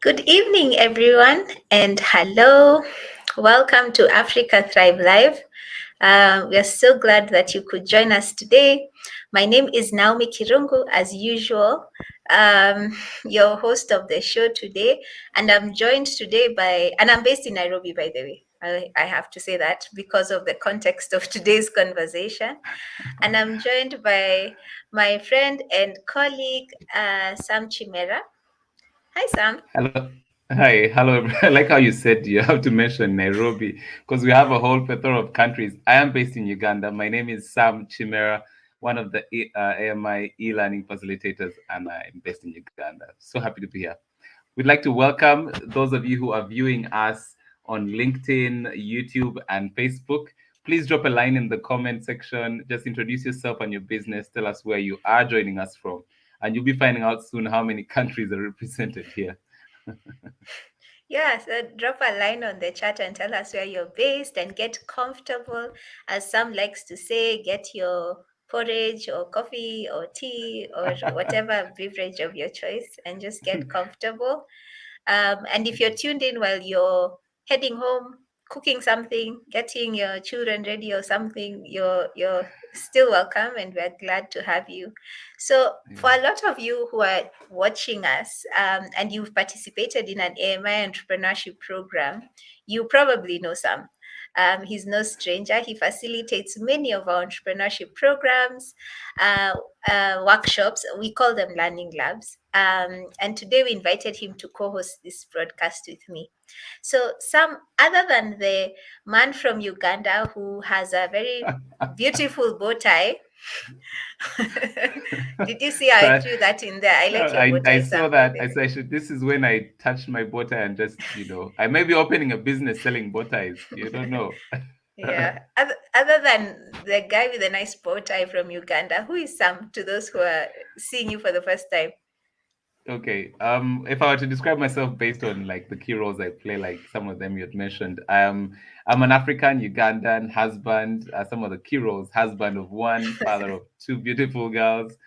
Good evening, everyone, and hello. Welcome to Africa Thrive Live. We are so glad that you could join us today. My name is Naomi Kirungu, as usual, your host of the show today. And I'm joined today and I'm based in Nairobi, by the way. I have to say that because of the context of today's conversation. And I'm joined by my friend and colleague, Sam Chimera. Hi, Sam. Hello. Hi. Hello. I like how you said you have to mention Nairobi because we have a whole plethora of countries. I am based in Uganda. My name is Sam Chimera, one of the AMI e-learning facilitators, and I'm based in Uganda. So happy to be here. We'd like to welcome those of you who are viewing us on LinkedIn, YouTube, and Facebook. Please drop a line in the comment section. Just introduce yourself and your business. Tell us where you are joining us from. And you'll be finding out soon how many countries are represented here. Yeah, so drop a line on the chat and tell us where you're based and get comfortable. As Sam likes to say, get your porridge or coffee or tea or whatever beverage of your choice and just get comfortable. And if you're tuned in while you're heading home, cooking something, getting your children ready or something, you're still welcome and we're glad to have you. So for a lot of you who are watching us and you've participated in an AMI entrepreneurship program, you probably know Sam. He's no stranger. He facilitates many of our entrepreneurship programs, workshops. We call them learning labs. And today we invited him to co-host this broadcast with me. So Sam, other than the man from Uganda who has a very beautiful bow tie, did you see how I threw that in there? I like your bow tie. I saw that. I said, this is when I touched my bow tie and just, I may be opening a business selling bow ties. You don't know. Yeah. Other than the guy with a nice bow tie from Uganda, who is Sam to those who are seeing you for the first time? Okay. If I were to describe myself based on like the key roles I play, like some of them you had mentioned, I'm an African Ugandan husband. Some of the key roles: husband of one, father of two beautiful girls.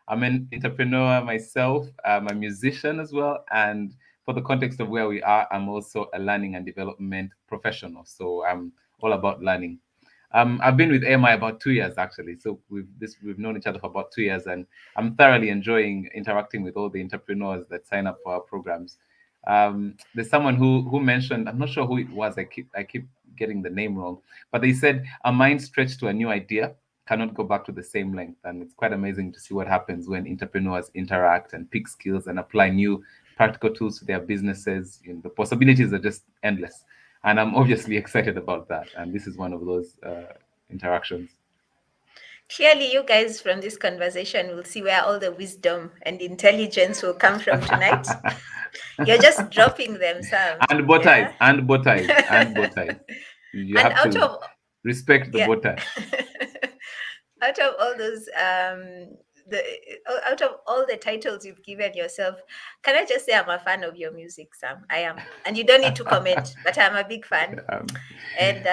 I'm an entrepreneur myself. I'm a musician as well, and for the context of where we are, I'm also a learning and development professional. So I'm all about learning. I've been with AMI about 2 years actually, so we've known each other for about 2 years, and I'm thoroughly enjoying interacting with all the entrepreneurs that sign up for our programs. There's someone who mentioned, I'm not sure who it was, I keep getting the name wrong, but they said a mind stretched to a new idea cannot go back to the same length, and it's quite amazing to see what happens when entrepreneurs interact and pick skills and apply new practical tools to their businesses. The possibilities are just endless. And I'm obviously excited about that. And this is one of those interactions. Clearly, you guys from this conversation will see where all the wisdom and intelligence will come from tonight. You're just dropping them, Sam. And bow ties, and bow ties, and bow ties. You and have to respect the bow tie. Out of all those out of all the titles you've given yourself, can I just say I'm a fan of your music, Sam? I am, and you don't need to comment, but I'm a big fan. And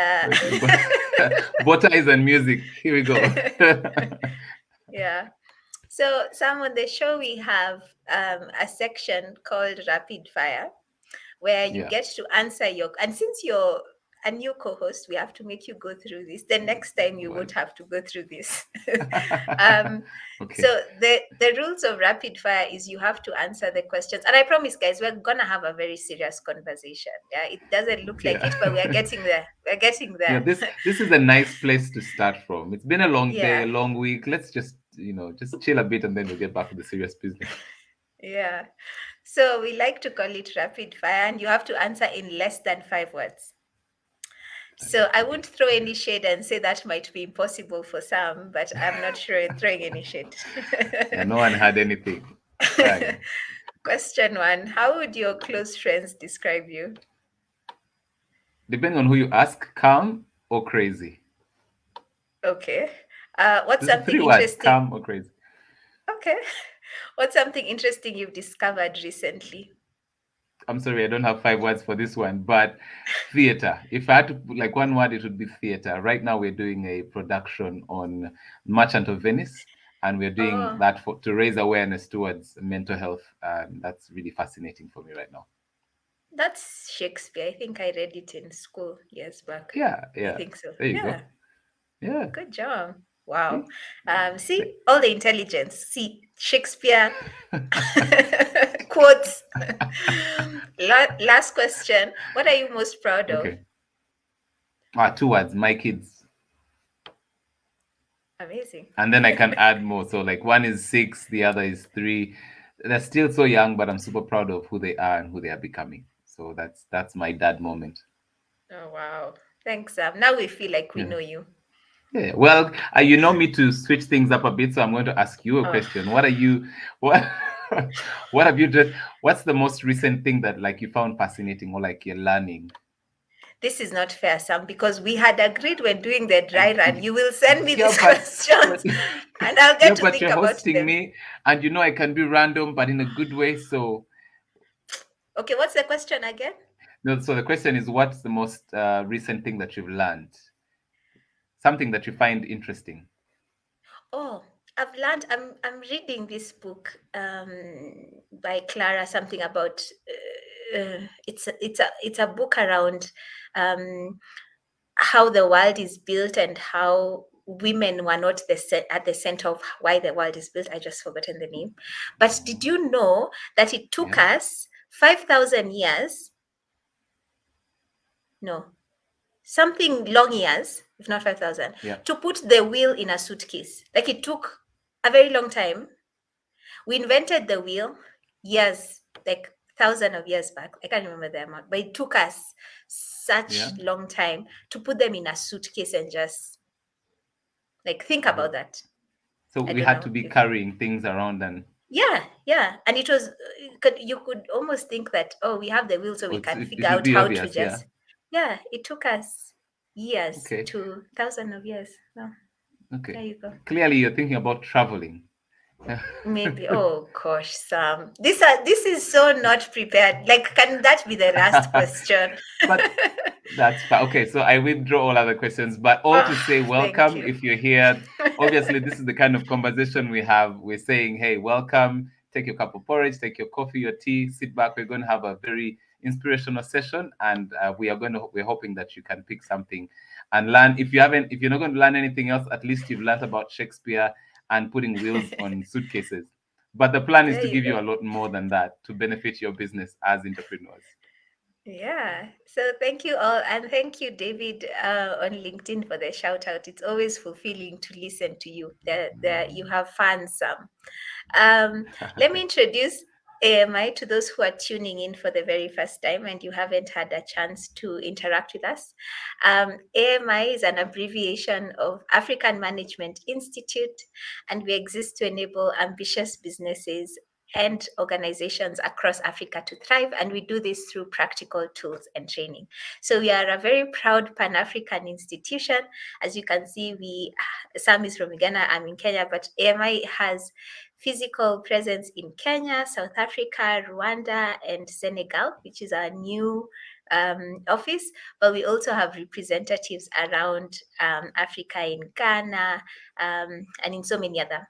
bow ties and music. Here we go. Yeah. So, Sam, on the show we have a section called Rapid Fire. where you Yeah. get to answer your, and since you're a new co-host, we have to make you go through this. The next time you Well. won't have to go through this. um, Okay. so the rules of rapid fire is you have to answer the questions, and I promise, guys, we're gonna have a very serious conversation. Yeah, it doesn't look like Yeah. it, but we are getting there. We're getting Yeah, there. this is a nice place to start from. It's been a long day, Yeah, a long week. Let's just, just chill a bit and then we'll get back to the serious business. yeah. So we like to call it rapid fire, and you have to answer in less than 5 words. So I Okay. won't throw any shade and say that might be impossible for some, but I'm not sure throwing any shade. Yeah, no one had anything. Fine. Question one: how would your close friends describe you? Depending on who you ask, calm or crazy. Okay. What's This is something 3 words, interesting? calm or crazy. Okay. What's something interesting you've discovered recently? I'm sorry, I don't have 5 words for this one, but theater. If I had to put like one word, it would be theater. Right now, we're doing a production on Merchant of Venice, and we're doing Oh, that to raise awareness towards mental health. And that's really fascinating for me right now. that's Shakespeare. I think I read it in school years back. Yeah, I yeah. think so. There you Yeah. go. Yeah. Good job. Wow. See? See, all the intelligence. See, Shakespeare quotes. Last question. What are you most proud of? Okay. 2 words, my kids. Amazing. And then I can add more. So like one is 6, the other is 3. They're still so young, but I'm super proud of who they are and who they are becoming. So that's my dad moment. Oh, wow. Thanks, Sam. Now we feel like we Yeah. know you. Yeah. Well, you know me to switch things up a bit, so I'm going to ask you a Oh, question. What what have you just what's the most recent thing that like you found fascinating or like you're learning? this is not fair, Sam, because we had agreed when doing the dry I, run, you will send me yeah, these but questions and I'll yeah, get to but think you're about hosting them. me, and you know I can be random, but in a good way. So Okay, what's the question again? no, so the question is, what's the most recent thing that you've learned? Something that you find interesting. Oh, I've learned. I'm reading this book by Clara. Something about it's a book around um, how the world is built and how women were not at the center of why the world is built. I just forgotten the name. But did Oh, you know that it took yeah, us 5,000 years? No, something long years, if not 5,000, yeah, to put the wheel in a suitcase. Like it took a very long time. We invented the wheel years, like thousand of years back. I can't remember the amount, but it took us yeah. such long time to put them in a suitcase and just like think Oh, about that. so I we don't had know to be if carrying things around, and yeah, yeah, and it was you could almost think that oh we have the wheel so oh, we can it figure would out be how to obvious. Yeah. just yeah. It took us years Okay. to thousand of years. Well, Okay. there you go. Clearly, you're thinking about traveling. Maybe. Oh gosh, Sam. This is so not prepared. Like, can that be the last question? But that's fine. Okay, so I withdraw all other questions, but all to Oh, say thank welcome you. if you're here. Obviously, this is the kind of conversation we have. We're saying, hey, welcome. Take your cup of porridge, take your coffee, your tea, sit back. We're going to have a very inspirational session, and we're hoping that you can pick something and learn. If you're not going to learn anything else, at least you've learned about Shakespeare and putting wheels on suitcases. But the plan is There to you give go. you a lot more than that to benefit your business as entrepreneurs. Yeah. So thank you all. And thank you, David, on LinkedIn for the shout out. It's always fulfilling to listen to you. You have fans, Sam. Let me introduce AMI to those who are tuning in for the very first time and you haven't had a chance to interact with us. AMI is an abbreviation of African Management Institute, and we exist to enable ambitious businesses and organizations across Africa to thrive. And we do this through practical tools and training. So we are a very proud Pan-African institution. As you can see, Sam is from Ghana, I'm in Kenya, but AMI has physical presence in Kenya, South Africa, Rwanda, and Senegal, which is our new office. But we also have representatives around Africa in Ghana and in so many other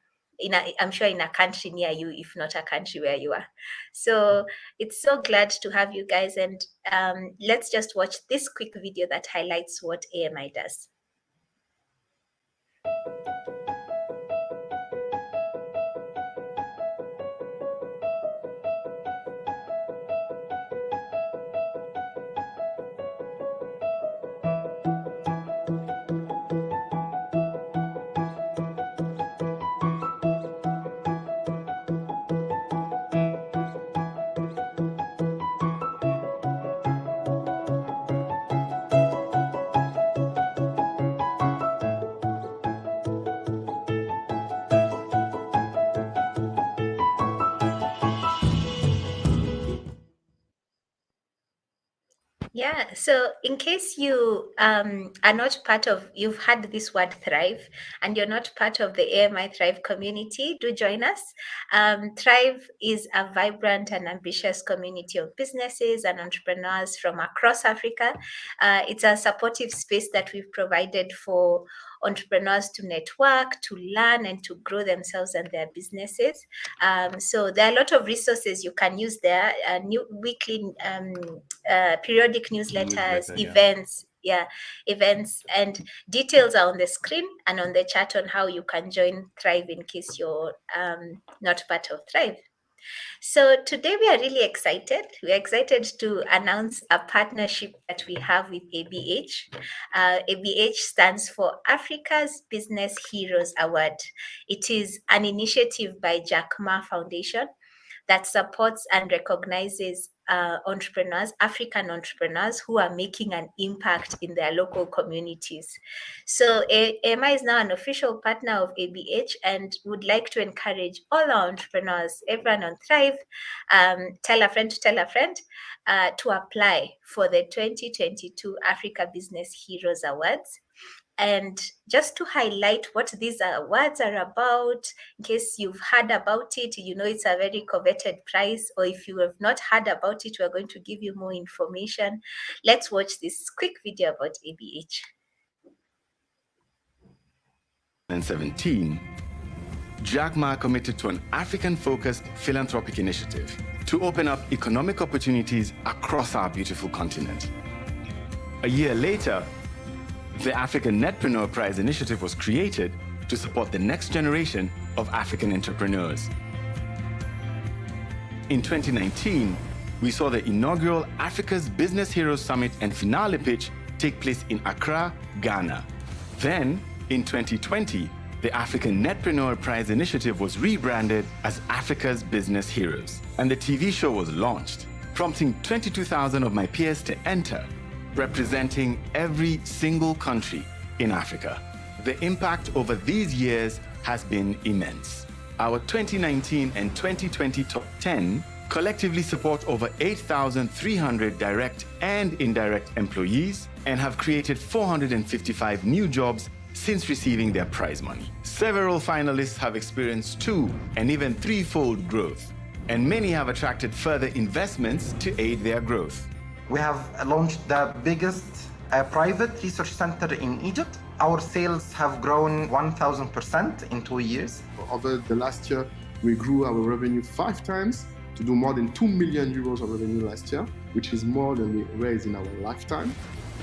I'm sure in a country near you, if not a country where you are. So it's so glad to have you guys, and let's just watch this quick video that highlights what AMI does. Yeah, so in case you are not part of, you've heard this word Thrive, and you're not part of the AMI Thrive community, do join us. Thrive is a vibrant and ambitious community of businesses and entrepreneurs from across Africa. It's a supportive space that we've provided for entrepreneurs to network, to learn, and to grow themselves and their businesses. So there are a lot of resources you can use there, new weekly, periodic newsletters, events, and details are on the screen and on the chat on how you can join Thrive in case you're not part of Thrive. So today we are really excited. We're excited to announce a partnership that we have with ABH. ABH stands for Africa's Business Heroes Award. It is an initiative by Jack Ma Foundation that supports and recognizes entrepreneurs, African entrepreneurs who are making an impact in their local communities. So AMI is now an official partner of ABH and would like to encourage all our entrepreneurs, everyone on Thrive, tell a friend to tell a friend, to apply for the 2022 Africa Business Heroes Awards. And just to highlight what these awards are about, in case you've heard about it, you know it's a very coveted prize, or if you have not heard about it, we're going to give you more information. Let's watch this quick video about ABH. In 2017, Jack Ma committed to an African-focused philanthropic initiative to open up economic opportunities across our beautiful continent. A year later, the African Netpreneur Prize initiative was created to support the next generation of African entrepreneurs. In 2019, we saw the inaugural Africa's Business Heroes Summit and finale pitch take place in Accra, Ghana. Then, in 2020, the African Netpreneur Prize initiative was rebranded as Africa's Business Heroes, and the TV show was launched, prompting 22,000 of my peers to enter, representing every single country in Africa. The impact over these years has been immense. Our 2019 and 2020 top 10 collectively support over 8,300 direct and indirect employees and have created 455 new jobs since receiving their prize money. Several finalists have experienced 2- and even 3-fold growth, and many have attracted further investments to aid their growth. We have launched the biggest private research center in Egypt. Our sales have grown 1,000% in 2 years. Over the last year, we grew our revenue 5 times to do more than 2 million euros of revenue last year, which is more than we raised in our lifetime.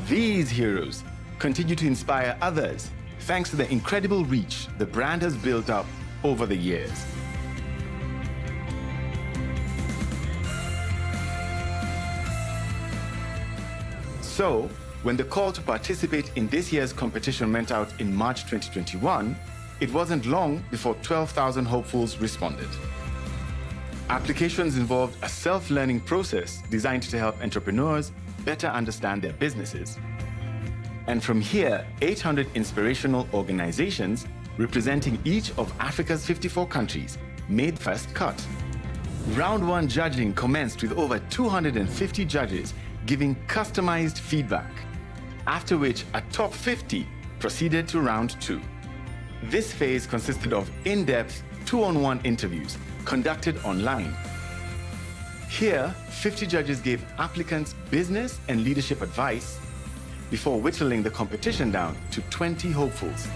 These heroes continue to inspire others thanks to the incredible reach the brand has built up over the years. So, when the call to participate in this year's competition went out in March 2021, it wasn't long before 12,000 hopefuls responded. Applications involved a self-learning process designed to help entrepreneurs better understand their businesses. And from here, 800 inspirational organizations representing each of Africa's 54 countries made first cut. Round 1 judging commenced with over 250 judges giving customized feedback, after which a top 50 proceeded to round 2. This phase consisted of in-depth 2-on-1 interviews conducted online. Here, 50 judges gave applicants business and leadership advice before whittling the competition down to 20 hopefuls.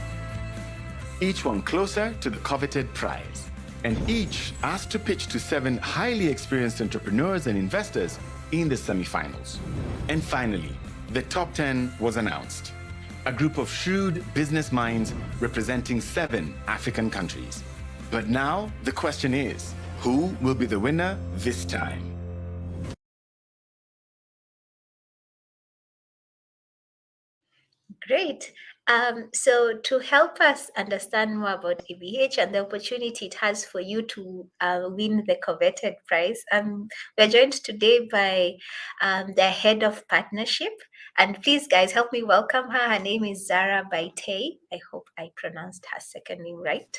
each one closer to the coveted prize, and each asked to pitch to 7 highly experienced entrepreneurs and investors in the semifinals. And finally, the top 10 was announced. A group of shrewd business minds representing 7 African countries. But now the question is, who will be the winner this time? Great. So to help us understand more about ABH and the opportunity it has for you to win the coveted prize, we're joined today by the head of partnership. And please, guys, help me welcome her. Her name is Zara Baite. I hope I pronounced her second name right.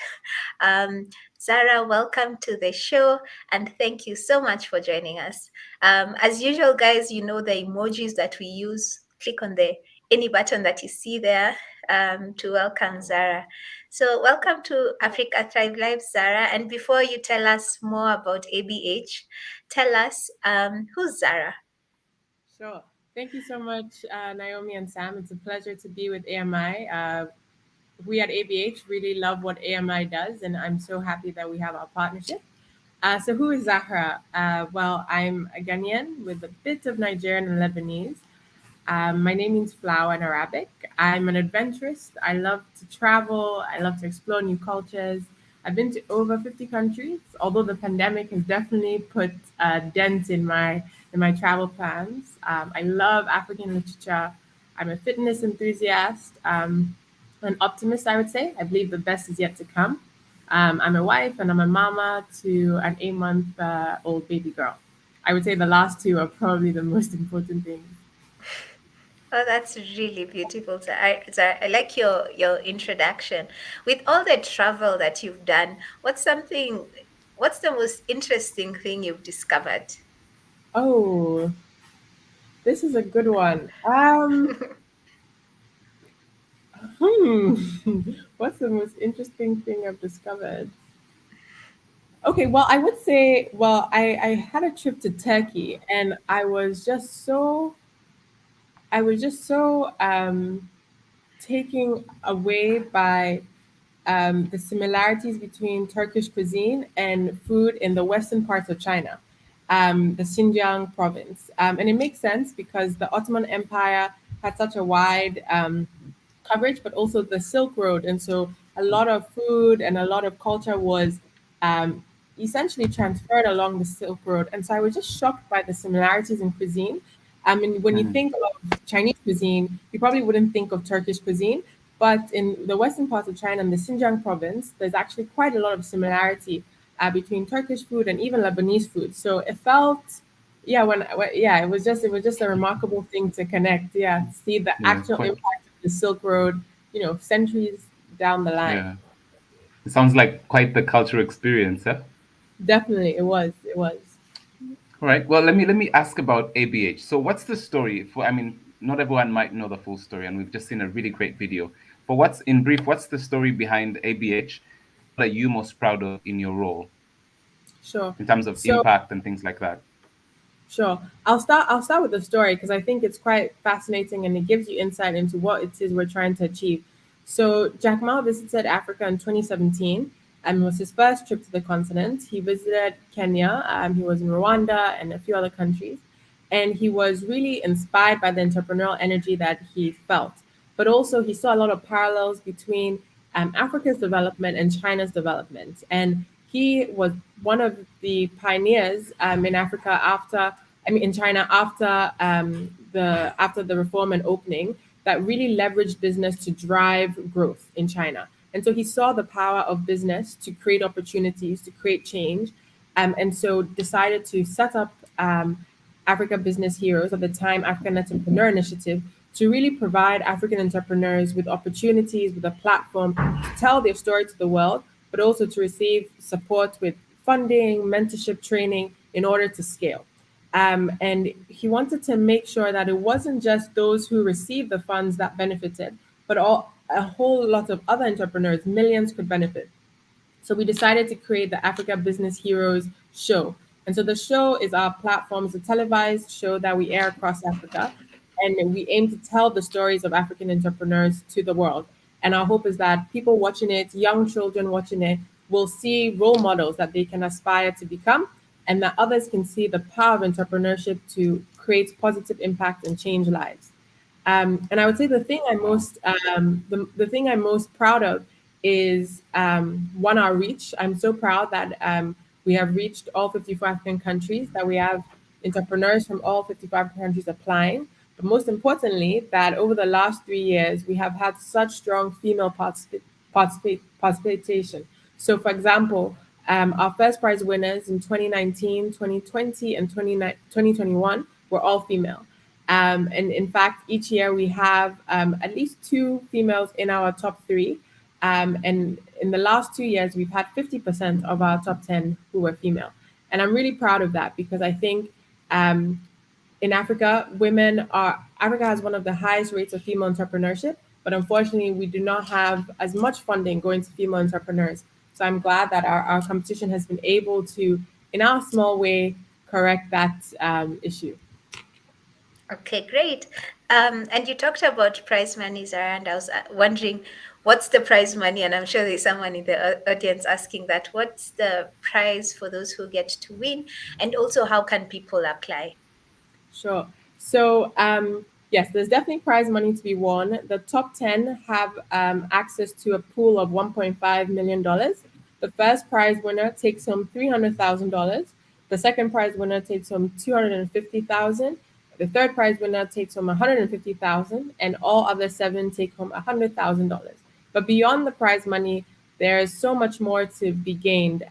Zara, welcome to the show, and thank you so much for joining us. As usual, guys, you know the emojis that we use. Click on the any button that you see there to welcome Zara. So welcome to Africa Thrive Live, Zara. And before you tell us more about ABH, tell us who's Zara? Sure. Thank you so much, Naomi and Sam. It's a pleasure to be with AMI. We at ABH really love what AMI does, and I'm so happy that we have our partnership. So who is Zahra? Well, I'm a Ghanaian with a bit of Nigerian and Lebanese. My name means flower in Arabic. I'm an adventurist. I love to travel. I love to explore new cultures. I've been to over 50 countries, although the pandemic has definitely put a dent in my travel plans. I love African literature. I'm a fitness enthusiast, an optimist, I would say. I believe the best is yet to come. I'm a wife and I'm a mama to an 8-month old baby girl. I would say the last two are probably the most important things. Oh, that's really beautiful. So I like your introduction. With all the travel that you've done, what's the most interesting thing you've discovered? Oh, this is a good one. What's the most interesting thing I've discovered? Okay, well, I would say, well, I had a trip to Turkey and I was just so taken away by the similarities between Turkish cuisine and food in the western parts of China, the Xinjiang province. And it makes sense because the Ottoman Empire had such a wide coverage, but also the Silk Road. And so a lot of food and a lot of culture was essentially transferred along the Silk Road. And so I was just shocked by the similarities in cuisine. I mean, when you think of Chinese cuisine, you probably wouldn't think of Turkish cuisine. But in the western parts of China, in the Xinjiang province, there's actually quite a lot of similarity between Turkish food and even Lebanese food. So it felt, yeah, it was just a remarkable thing to connect. Yeah, see the actual impact of the Silk Road, centuries down the line. Yeah. It sounds like quite the cultural experience, huh? Definitely, it was. It was. All right. Well, let me ask about ABH. So, what's the story? I mean, not everyone might know the full story, and we've just seen a really great video. But what's the story behind ABH? What are you most proud of in your role? Sure. In terms of impact and things like that. Sure. I'll start with the story because I think it's quite fascinating and it gives you insight into what it is we're trying to achieve. So Jack Ma visited Africa in 2017 and it was his first trip to the continent. He visited Kenya, he was in Rwanda and a few other countries. And he was really inspired by the entrepreneurial energy that he felt. But also he saw a lot of parallels between Africa's development and China's development. And he was one of the pioneers in Africa in China after the reform and opening that really leveraged business to drive growth in China. And so he saw the power of business to create opportunities, to create change, and so decided to set up Africa Business Heroes, at the time African Entrepreneur Initiative, to really provide African entrepreneurs with opportunities, with a platform to tell their story to the world, but also to receive support with funding, mentorship, training in order to scale. And he wanted to make sure that it wasn't just those who received the funds that benefited, but a whole lot of other entrepreneurs, millions could benefit. So we decided to create the Africa Business Heroes show. And so the show is our platform, it's a televised show that we air across Africa. And we aim to tell the stories of African entrepreneurs to the world. And our hope is that people watching it, young children watching it, will see role models that they can aspire to become, and that others can see the power of entrepreneurship to create positive impact and change lives. And I would say the thing the thing I'm most proud of is one, our reach. I'm so proud that we have reached all 54 African countries, that we have entrepreneurs from all 55 countries applying. But most importantly, that over the last 3 years, we have had such strong female participation. So, for example, our first prize winners in 2019, 2020, and 2021 were all female. And in fact, each year we have at least 2 females in our top 3. And in the last 2 years, we've had 50% of our top 10 who were female. And I'm really proud of that, because I think in Africa, Africa has one of the highest rates of female entrepreneurship, but unfortunately, we do not have as much funding going to female entrepreneurs. So I'm glad that our competition has been able to, in our small way, correct that issue. Okay, great. And you talked about prize money, Zara, and I was wondering, what's the prize money? And I'm sure there's someone in the audience asking that. What's the prize for those who get to win? And also, how can people apply? Sure. So, yes, there's definitely prize money to be won. The top 10 have access to a pool of $1.5 million. The first prize winner takes home $300,000. The second prize winner takes home $250,000. The third prize winner takes home $150,000, and all other 7 take home $100,000. But beyond the prize money, there is so much more to be gained.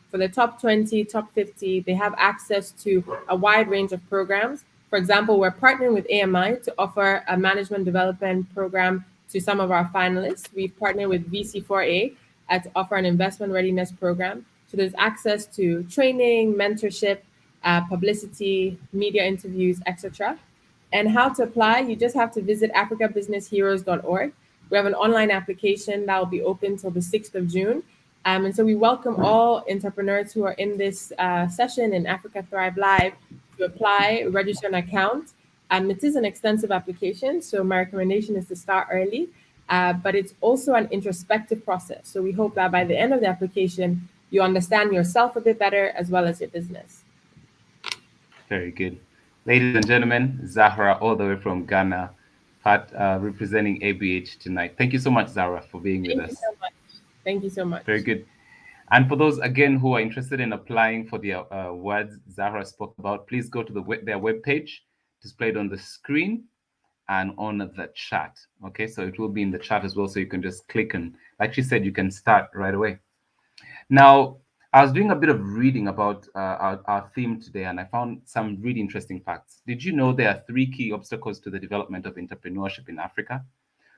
For the top 20, top 50, they have access to a wide range of programs. For example, we're partnering with AMI to offer a management development program to some of our finalists. We've partnered with VC4A to offer an investment readiness program. So there's access to training, mentorship, publicity, media interviews, etc. And how to apply, you just have to visit africabusinessheroes.org. We have an online application that will be open till the 6th of June. And so we welcome all entrepreneurs who are in this session in Africa Thrive Live to apply, register an account. It is an extensive application, so my recommendation is to start early, but it's also an introspective process. So we hope that by the end of the application, you understand yourself a bit better as well as your business. Very good. Ladies and gentlemen, Zahra, all the way from Ghana, representing ABH tonight. Thank you so much, Zahra, for being with us. Thank you so much. Very good. And for those, again, who are interested in applying for the awards Zahra spoke about, please go to their webpage, displayed on the screen and on the chat. Okay, so it will be in the chat as well, so you can just click and, like she said, you can start right away. Now, I was doing a bit of reading about our theme today, and I found some really interesting facts. Did you know there are 3 key obstacles to the development of entrepreneurship in Africa?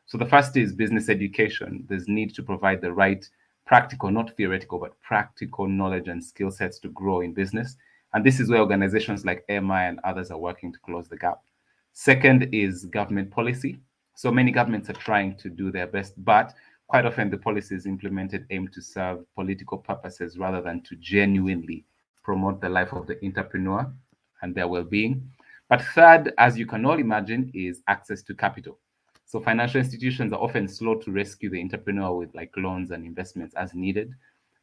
So the first is business education. There's need to provide the right practical, not theoretical, but practical knowledge and skill sets to grow in business. And this is where organizations like AMI and others are working to close the gap. Second is government policy. So many governments are trying to do their best, but quite often the policies implemented aim to serve political purposes rather than to genuinely promote the life of the entrepreneur and their well-being. But third, as you can all imagine, is access to capital. So financial institutions are often slow to rescue the entrepreneur with like loans and investments as needed,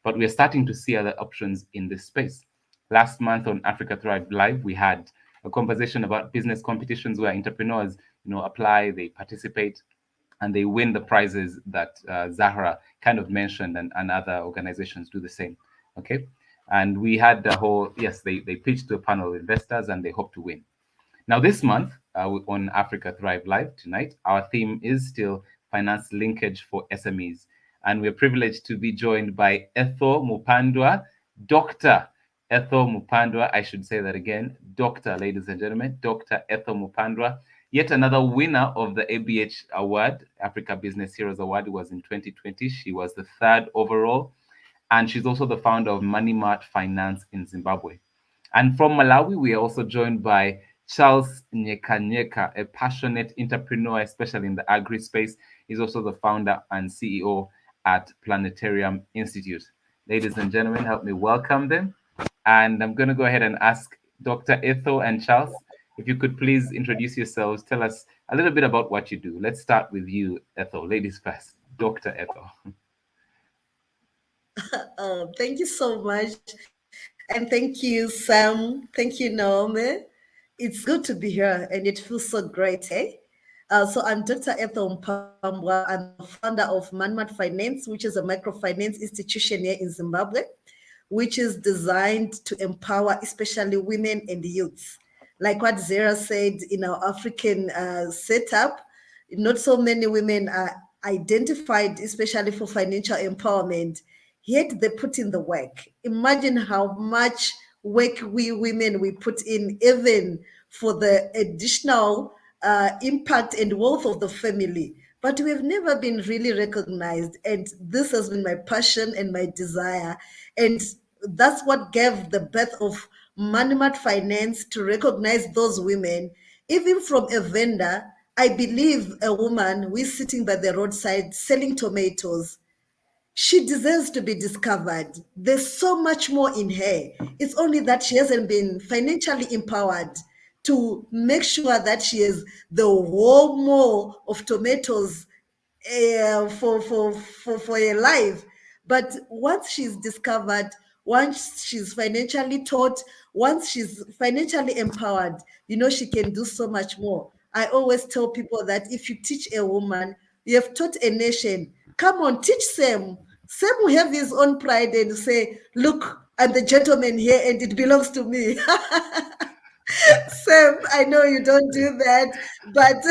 but we're starting to see other options in this space. Last month on Africa Thrive Live, we had a conversation about business competitions where entrepreneurs, apply, they participate, and they win the prizes that Zahra kind of mentioned, and other organizations do the same. Okay, and we had the whole, yes, they pitched to a panel of investors and they hope to win. Now, this month on Africa Thrive Live tonight, our theme is still finance linkage for SMEs. And we're privileged to be joined by Ethel Mupambwa, Dr. Ethel Mupambwa. I should say that again, Dr. Ladies and gentlemen, Dr. Ethel Mupambwa, yet another winner of the ABH Award, Africa Business Heroes Award, was in 2020. She was the 3rd overall. And she's also the founder of MoneyMart Finance in Zimbabwe. And from Malawi, we are also joined by Charles NyekaNyeka, a passionate entrepreneur, especially in the agri space. He's also the founder and CEO at Planetarium Institute. Ladies and gentlemen, help me welcome them. And I'm going to go ahead and ask Dr. Ethel and Charles, if you could please introduce yourselves, tell us a little bit about what you do. Let's start with you, Ethel. Ladies first. Dr. Ethel. Thank you so much. And thank you, Sam. Thank you, Naomi. It's good to be here and it feels so great, eh? So I'm Dr. Ethel Mupambwa. I'm the founder of MoneyMart Finance, which is a microfinance institution here in Zimbabwe, which is designed to empower especially women and youths. Like what Zara said, in our African setup, not so many women are identified, especially for financial empowerment, yet they put in the work. Imagine how much work we women we put in, even for the additional impact and wealth of the family. But we've never been really recognized. And this has been my passion and my desire. And that's what gave the birth of MoneyMart Finance, to recognize those women, even from a vendor. I believe a woman who is sitting by the roadside selling tomatoes, she deserves to be discovered. There's so much more in her. It's only that she hasn't been financially empowered to make sure that she has the whole more of tomatoes for her life. But once she's discovered, once she's financially taught, once she's financially empowered, she can do so much more. I always tell people that if you teach a woman, you have taught a nation. Come on, teach Sam. Sam will have his own pride and say, look, I'm the gentleman here and it belongs to me. Sam, I know you don't do that, but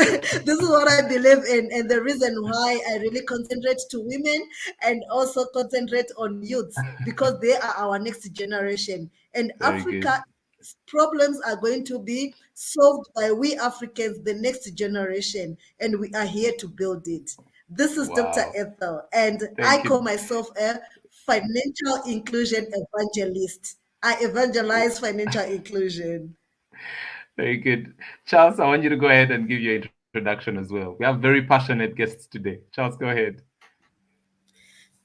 this is what I believe in, and the reason why I really concentrate to women and also concentrate on youths, because they are our next generation. And Very good. Africa's problems are going to be solved by we Africans, the next generation, and we are here to build it. This is Dr. Wow. Ethel, and I Thank call you. myself a financial inclusion evangelist. I evangelize financial inclusion. Very good. Charles, I want you to go ahead and give your introduction as well. We have very passionate guests today. Charles, go ahead.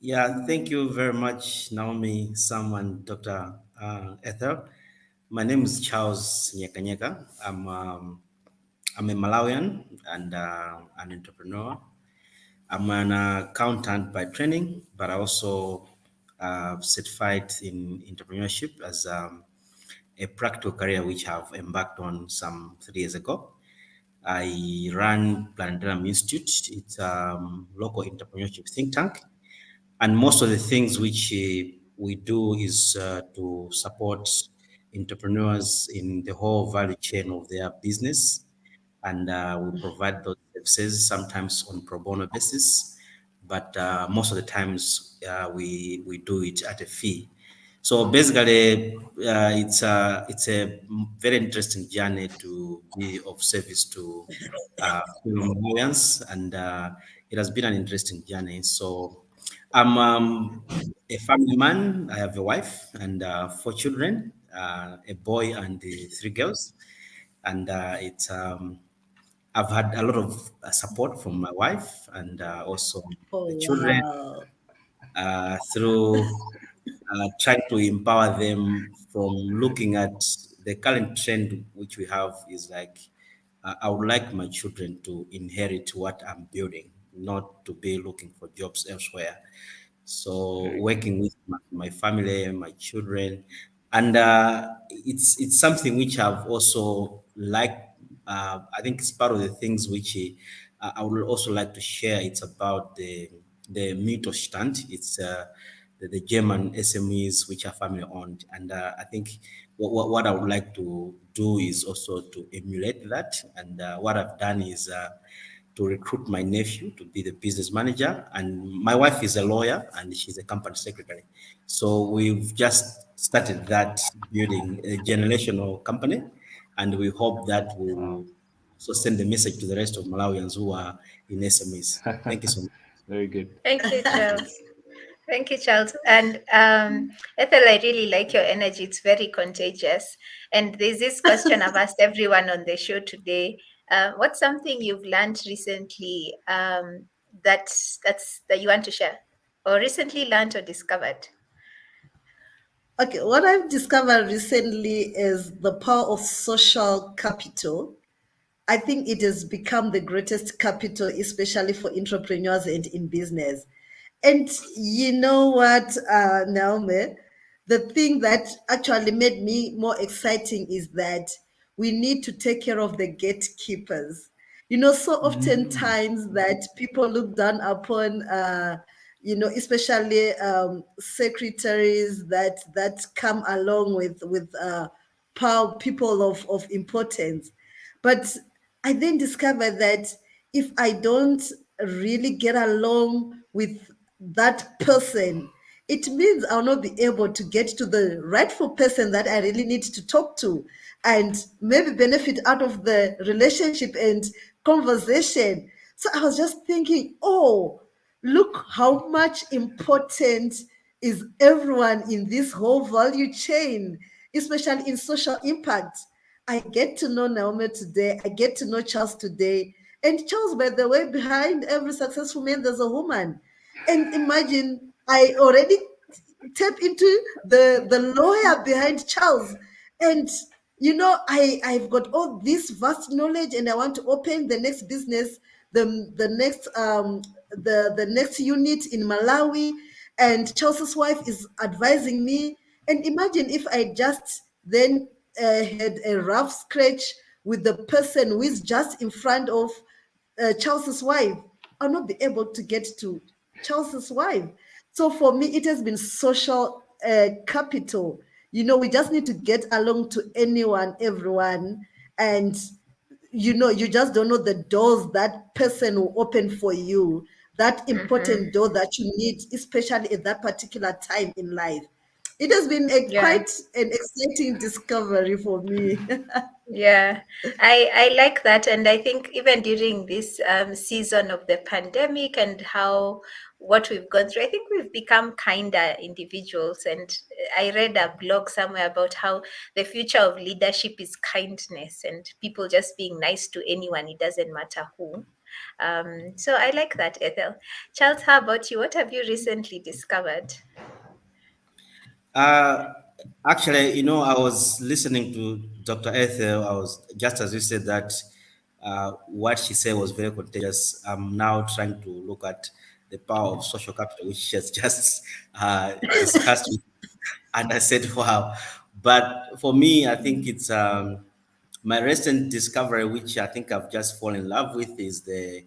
Yeah, thank you very much, Naomi, Sam, and Dr. Ethel. My name is Charles NyekaNyeka. I'm a Malawian and an entrepreneur. I'm an accountant by training, but I also certified in entrepreneurship as a practical career which I've embarked on some 3 years ago. I run Planetarium Institute. It's a local entrepreneurship think tank. And most of the things which we do is to support entrepreneurs in the whole value chain of their business. And we provide those services sometimes on pro bono basis, but most of the times we do it at a fee. So basically, it's a very interesting journey to be of service to Malians, and it has been an interesting journey. So I'm a family man. I have a wife and 4 children, a boy and 3 girls, and I've had a lot of support from my wife and also the Oh, children wow. through trying to empower them from looking at the current trend which we have is like I would like my children to inherit what I'm building, not to be looking for jobs elsewhere. So Very good. working with my family and my children, and it's something which I've also liked. I think it's part of the things which I would also like to share. It's about the Mittelstand. It's the German SMEs which are family owned, and I think what I would like to do is also to emulate that. And what I've done is to recruit my nephew to be the business manager, and my wife is a lawyer and she's a company secretary. So we've just started that, building a generational company, and we hope that Wow. will also send the message to the rest of Malawians who are in SMEs. Thank you so much. Very good. Thank you, Thank you. Charles. Thank you, Charles. And Ethel, I really like your energy. It's very contagious. And there's this question I've asked everyone on the show today. What's something you've learned recently that you want to share, or recently learned or discovered? Okay, what I've discovered recently is the power of social capital. I think it has become the greatest capital, especially for entrepreneurs and in business. And you know what, Naomi? The thing that actually made me more exciting is that we need to take care of the gatekeepers. So oftentimes that people look down upon, especially secretaries that come along with power, people of importance. But I then discovered that if I don't really get along with that person, it means I'll not be able to get to the rightful person that I really need to talk to and maybe benefit out of the relationship and conversation. So I was just thinking, oh, look how much important is everyone in this whole value chain, especially in social impact. I get to know Naomi today. I get to know Charles today. And Charles, by the way, behind every successful man, there's a woman. And imagine I already tap into the lawyer behind Charles. And I've got all this vast knowledge and I want to open the next business, the next unit in Malawi. And Charles's wife is advising me. And imagine if I just then had a rough scratch with the person who is just in front of Charles's wife. I'll not be able to get to Charles's wife. So for me, it has been social capital. We just need to get along to anyone, everyone, and you just don't know the doors that person will open for you, that important door that you need, especially at that particular time in life. It has been Yeah. quite an exciting discovery for me. Yeah, I like that, and I think even during this season of the pandemic and how what we've gone through, I think we've become kinder individuals. And I read a blog somewhere about how the future of leadership is kindness and people just being nice to anyone. It doesn't matter who. So I like that, Ethel. Charles, how about you? What have you recently discovered? Uh, Actually, I was listening to Dr. Ethel. I was just as you said that what she said was very contagious. I'm now trying to look at the power of social capital, which she has just discussed, and I said, "Wow!" But for me, I think it's my recent discovery, which I think I've just fallen in love with, is the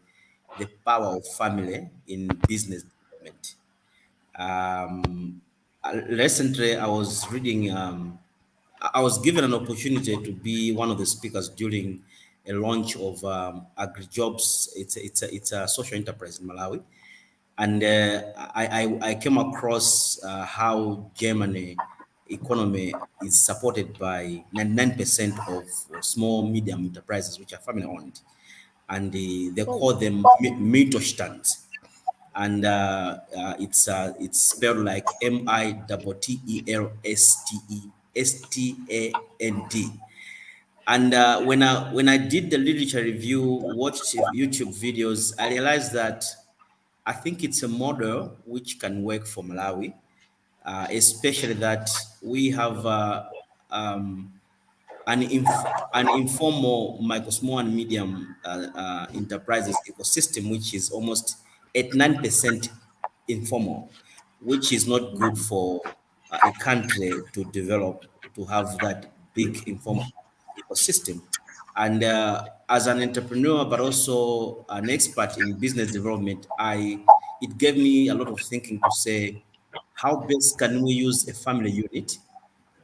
power of family in business development. Recently, I was reading. I was given an opportunity to be one of the speakers during a launch of AgriJobs. It's a social enterprise in Malawi, and I came across how Germany economy is supported by 99% of small medium enterprises which are family owned, and they call them Mittelstand, and it's spelled like Mittelstand. And when I did the literature review, watched YouTube videos, I realized that I think it's a model which can work for Malawi, especially that we have an informal micro, small and medium enterprises ecosystem, which is almost 89% informal, which is not good for a country to develop, to have that big informal ecosystem. And as an entrepreneur, but also an expert in business development, it gave me a lot of thinking to say, how best can we use a family unit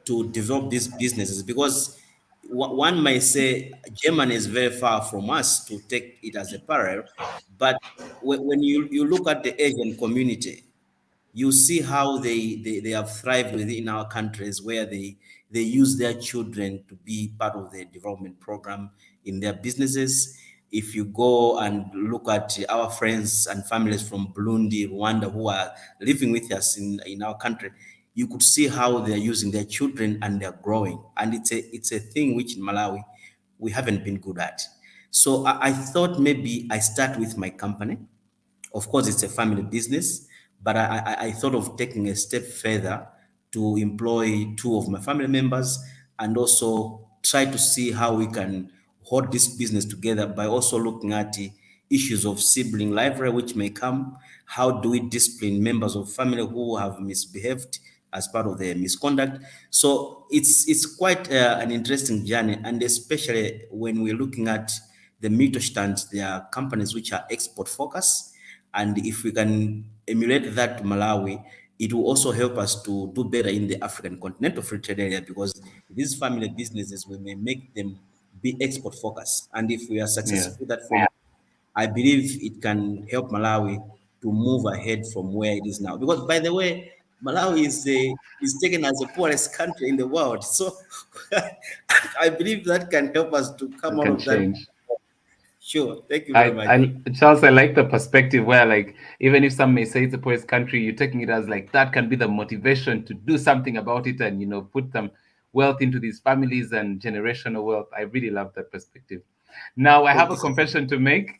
to develop these businesses? Because one might say Germany is very far from us to take it as a parallel, but when you look at the Asian community, you see how they have thrived within our countries, where they use their children to be part of the development program in their businesses. If you go and look at our friends and families from Burundi, Rwanda, who are living with us in our country, you could see how they're using their children and they're growing. And it's a thing which in Malawi we haven't been good at. So I thought maybe I start with my company. Of course, it's a family business, but I thought of taking a step further to employ two of my family members and also try to see how we can hold this business together by also looking at issues of sibling rivalry which may come. How do we discipline members of family who have misbehaved as part of their misconduct? So it's quite an interesting journey, and especially when we're looking at the Mittelstand, there are companies which are export focused, and if we can emulate that to Malawi, it will also help us to do better in the African continental free trade area, because these family businesses, we may make them be export focused. And if we are successful with that format, I believe it can help Malawi to move ahead from where it is now. Because, by the way, Malawi is taken as the poorest country in the world. So I believe that can help us to come out can of that. change. Sure. Thank you very much. Charles, I like the perspective where, like, even if some may say it's a poorest country, you're taking it as like that can be the motivation to do something about it and, put some wealth into these families and generational wealth. I really love that perspective. Now, I have a confession to make.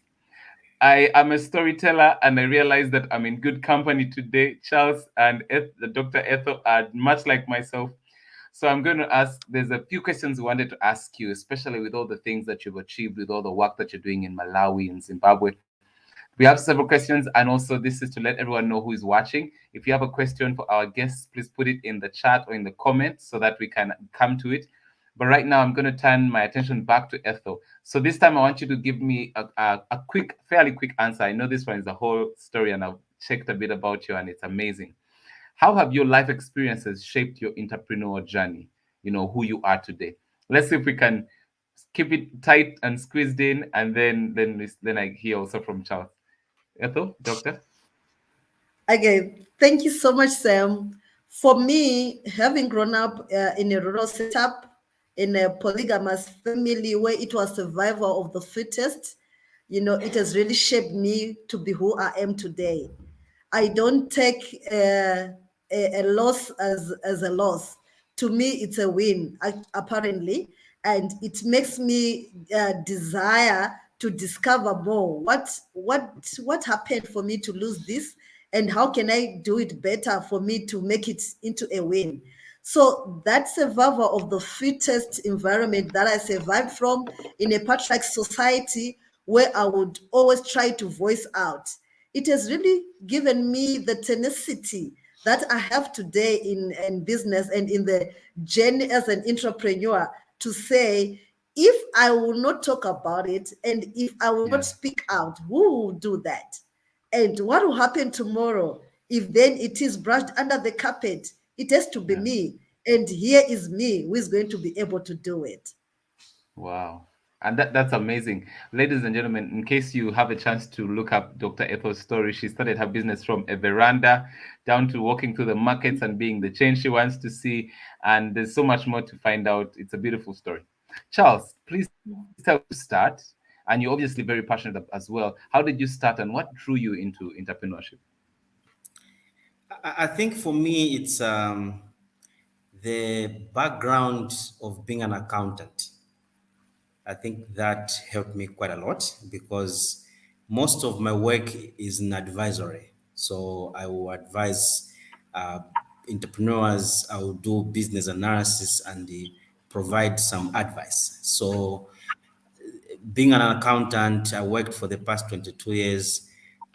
I am a storyteller, and I realize that I'm in good company today. Charles and Dr. Ethel are much like myself. So I'm going to ask, there's a few questions we wanted to ask you, especially with all the things that you've achieved, with all the work that you're doing in Malawi and Zimbabwe. We have several questions, and also this is to let everyone know who is watching. If you have a question for our guests, please put it in the chat or in the comments so that we can come to it. But right now, I'm going to turn my attention back to Ethel. So this time, I want you to give me a fairly quick answer. I know this one is a whole story, and I've checked a bit about you, and it's amazing. How have your life experiences shaped your entrepreneurial journey? Who you are today. Let's see if we can keep it tight and squeezed in, and then I hear also from Charles. Ethel, doctor. Okay, thank you so much, Sam. For me, having grown up in a rural setup, in a polygamous family where it was survival of the fittest, it has really shaped me to be who I am today. I don't take a loss as a loss. To me, it's a win, apparently, and it makes me desire to discover more. What happened for me to lose this, and how can I do it better for me to make it into a win? So that survival of the fittest environment that I survived from in a patriarchal society where I would always try to voice out, it has really given me the tenacity that I have today in business and in the journey as an entrepreneur to say, if I will not talk about it and if I will not speak out, who will do that? And what will happen tomorrow if then it is brushed under the carpet? It has to be me. And here is me who is going to be able to do it. Wow. And that's amazing. Ladies and gentlemen, in case you have a chance to look up Dr. Ethel's story, she started her business from a veranda down to walking through the markets and being the change she wants to see. And there's so much more to find out. It's a beautiful story. Charles, please tell us to start. And you're obviously very passionate as well. How did you start and what drew you into entrepreneurship? I think for me, it's the background of being an accountant. I think that helped me quite a lot because most of my work is in advisory. So I will advise entrepreneurs, I will do business analysis and provide some advice. So being an accountant, I worked for the past 22 years.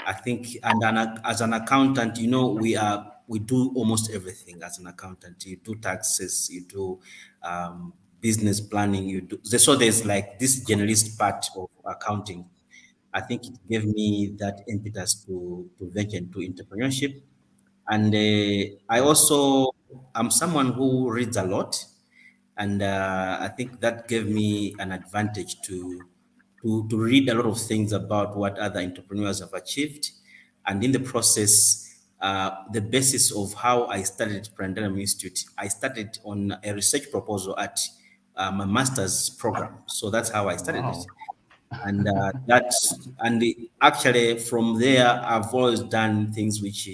I think, and as an accountant, we do almost everything as an accountant. You do taxes, you do business planning, you do. So there's like this generalist part of accounting. I think it gave me that impetus to venture into entrepreneurship. And I also am someone who reads a lot. And I think that gave me an advantage to read a lot of things about what other entrepreneurs have achieved. And in the process, the basis of how I started Planetarium Institute, I started on a research proposal at my master's program. So that's how I started it. And actually from there, I've always done things which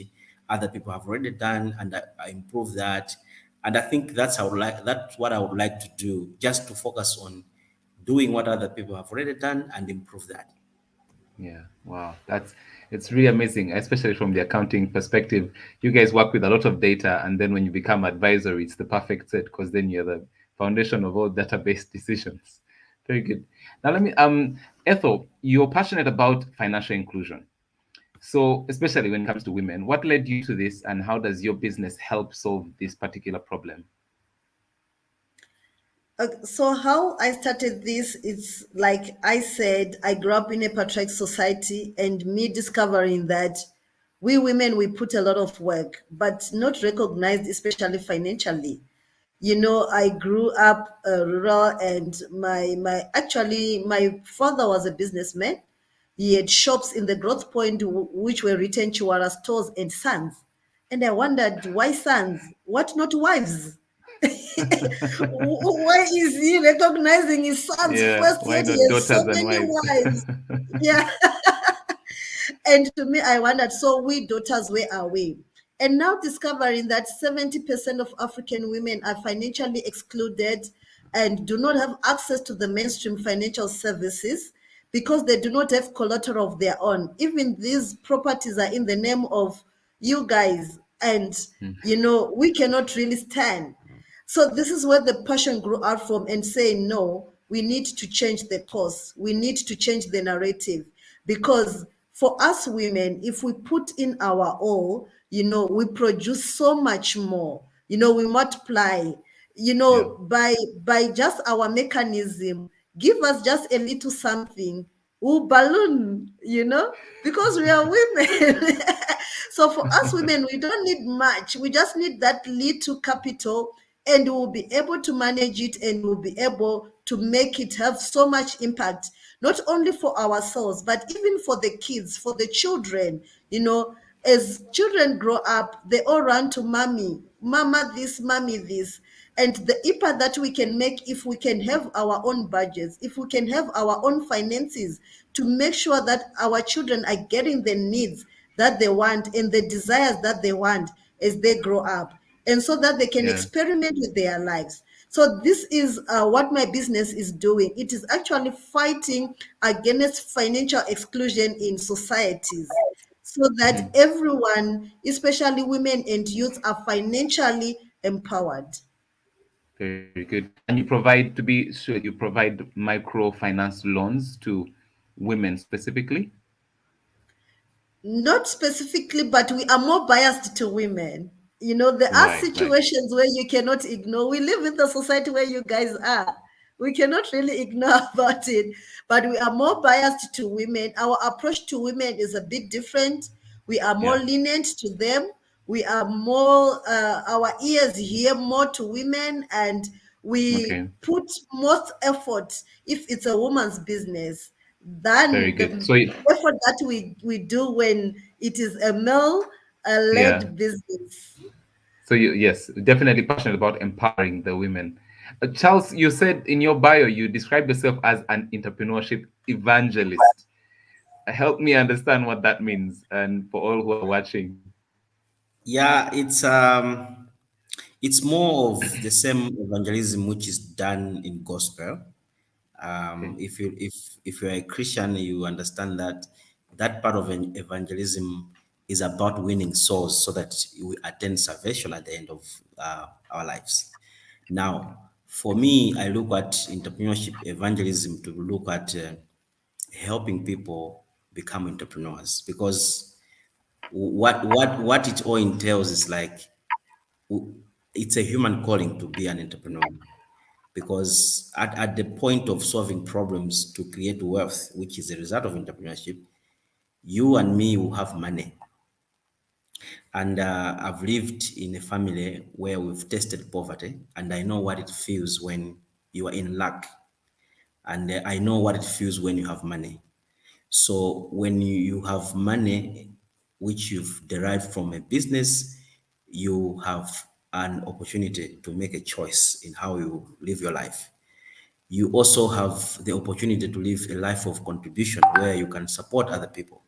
other people have already done, and I improved that. And I think that's what I would like to do, just to focus on doing what other people have already done and improve that. Yeah, wow, it's really amazing, especially from the accounting perspective. You guys work with a lot of data, and then when you become advisory, it's the perfect set because then you're the foundation of all database decisions. Very good. Now let me Ethel, you're passionate about financial inclusion. So especially when it comes to women, what led you to this and how does your business help solve this particular problem? So how I started this, it's like I said, I grew up in a patriarchal society, and me discovering that we women, we put a lot of work, but not recognized, especially financially. You know, I grew up rural, and my father was a businessman. He had shops in the Growth Point, which were written Chihuahua stores and sons. And I wondered, why sons? What not wives? Why is he recognizing his sons Yeah, first, why yet he not has so daughters and many wives? wives? Yeah. And to me, I wondered, so we daughters, where are we? And now discovering that 70% of African women are financially excluded and do not have access to the mainstream financial services because they do not have collateral of their own. Even these properties are in the name of you guys, and we cannot really stand. So this is where the passion grew out from, and saying, no, we need to change the course. We need to change the narrative, because for us women, if we put in our all, we produce so much more. We multiply, Yeah, by just our mechanism. Give us just a little something, we'll balloon, because we are women. So for us women, we don't need much. We just need that little capital, and we'll be able to manage it, and we'll be able to make it have so much impact, not only for ourselves, but even for the kids, for the children. As children grow up, they all run to mommy, mama this, mommy this. And the impact that we can make, if we can have our own budgets, if we can have our own finances, to make sure that our children are getting the needs that they want and the desires that they want as they grow up, and so that they can yeah. experiment with their lives. So this is what my business is doing. It is actually fighting against financial exclusion in societies, so that everyone, especially women and youth, are financially empowered. Very good. And you provide, to be sure, you provide microfinance loans to women specifically? Not specifically, but we are more biased to women. There are Right, right. situations where you cannot ignore. We live in the society where you guys are. We cannot really ignore about it, but we are more biased to women. Our approach to women is a bit different. We are more Yeah. lenient to them. We are more, our ears hear more to women, and we Okay. put most effort if it's a woman's business Very than good. the So effort that we do when it is a male yeah. led business. So you, yes, definitely passionate about empowering the women. Charles, you said in your bio you described yourself as an entrepreneurship evangelist. Help me understand what that means, and for all who are watching. Yeah, it's more of the same evangelism which is done in gospel. Okay. If you're a Christian, you understand that that part of an evangelism is about winning souls so that we attain salvation at the end of our lives. Now, for me, I look at entrepreneurship evangelism to look at helping people become entrepreneurs, because what it all entails is like, it's a human calling to be an entrepreneur, because at the point of solving problems to create wealth, which is a result of entrepreneurship, you and me will have money. And I've lived in a family where we've tasted poverty, and I know what it feels when you are in lack, and I know what it feels when you have money. So when you have money, which you've derived from a business, you have an opportunity to make a choice in how you live your life. You also have the opportunity to live a life of contribution where you can support other people.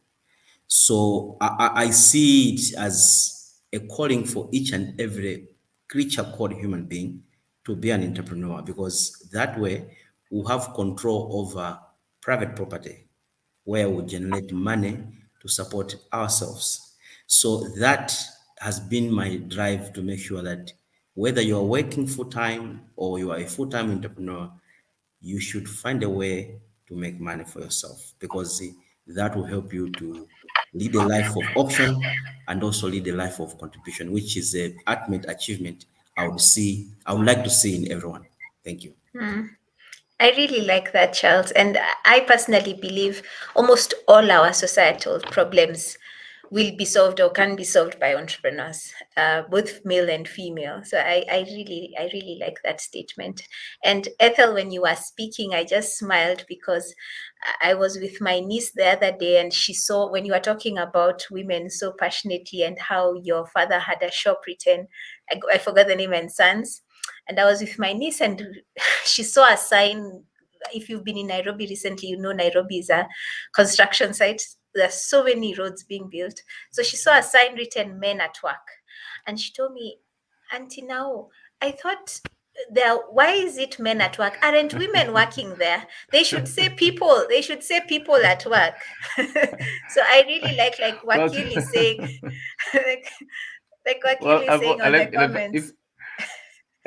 So I see it as a calling for each and every creature called human being to be an entrepreneur, because that way we have control over private property where we generate money to support ourselves. So that has been my drive to make sure that whether you are working full time or you are a full time entrepreneur, you should find a way to make money for yourself, because that will help you to lead a life of option and also lead a life of contribution, which is the ultimate achievement I would like to see in everyone. Thank you. I really like that, Charles. And I personally believe almost all our societal problems will be solved or can be solved by entrepreneurs, both male and female. So I really like that statement. And Ethel, when you were speaking, I just smiled because I was with my niece the other day, and she saw when you were talking about women so passionately and how your father had a shop written, I forgot the name, and Sons. And I was with my niece, and she saw a sign. If you've been in Nairobi recently, you know Nairobi is a construction site. There's so many roads being built. So she saw a sign written "Men at Work," and she told me, "Auntie, now I thought there. Why is it men at work? Aren't women working there? They should say people. They should say people at work." So I really like what Wakil is saying, like Wakil is saying on the comments.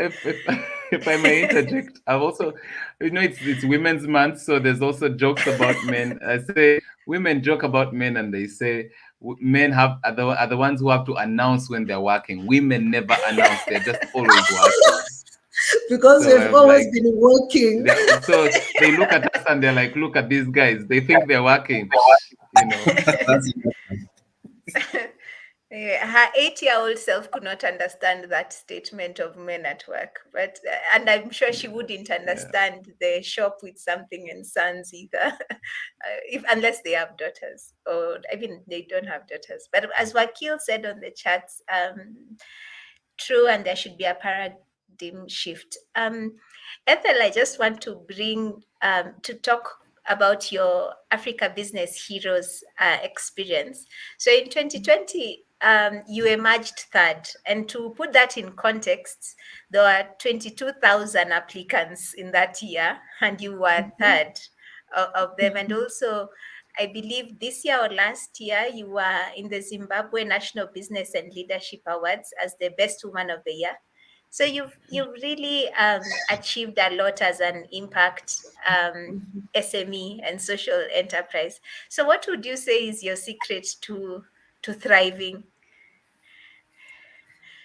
If if I may interject, I've also, it's Women's Month, so there's also jokes about men. I say women joke about men, and they say men are the ones who have to announce when they're working. Women never announce; they're just always working. Because we've always been working. So they look at us and they're like, "Look at these guys. They think they're working." Her 8-year-old self could not understand that statement of men at work, but and I'm sure she wouldn't understand the shop with something and sons either, unless they have daughters, or I mean they don't have daughters. But as Wakil said on the chats, true, and there should be a paradigm shift. Ethel, I just want to bring to talk about your Africa Business Heroes experience. So in 2020, you emerged third. And to put that in context, there were 22,000 applicants in that year, and you were third of them. And also, I believe this year or last year, you were in the Zimbabwe National Business and Leadership Awards as the Best Woman of the Year. So you've really achieved a lot as an impact SME and social enterprise. So what would you say is your secret to thriving?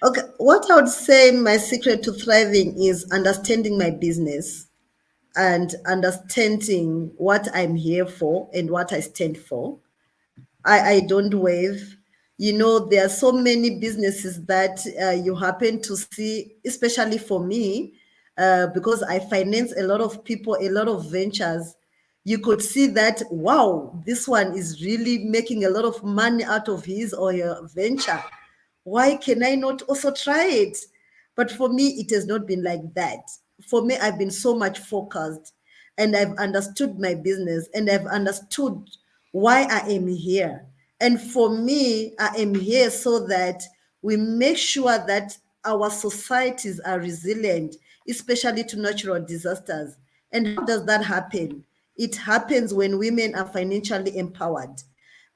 Okay, what I would say my secret to thriving is understanding my business and understanding what I'm here for and what I stand for. I don't wave. There are so many businesses that you happen to see, especially for me, because I finance a lot of people, a lot of ventures. You could see that, wow, this one is really making a lot of money out of his or her venture. Why can I not also try it? But for me, it has not been like that. For me, I've been so much focused, and I've understood my business, and I've understood why I am here. And for me, I am here so that we make sure that our societies are resilient, especially to natural disasters. And how does that happen? It happens when women are financially empowered.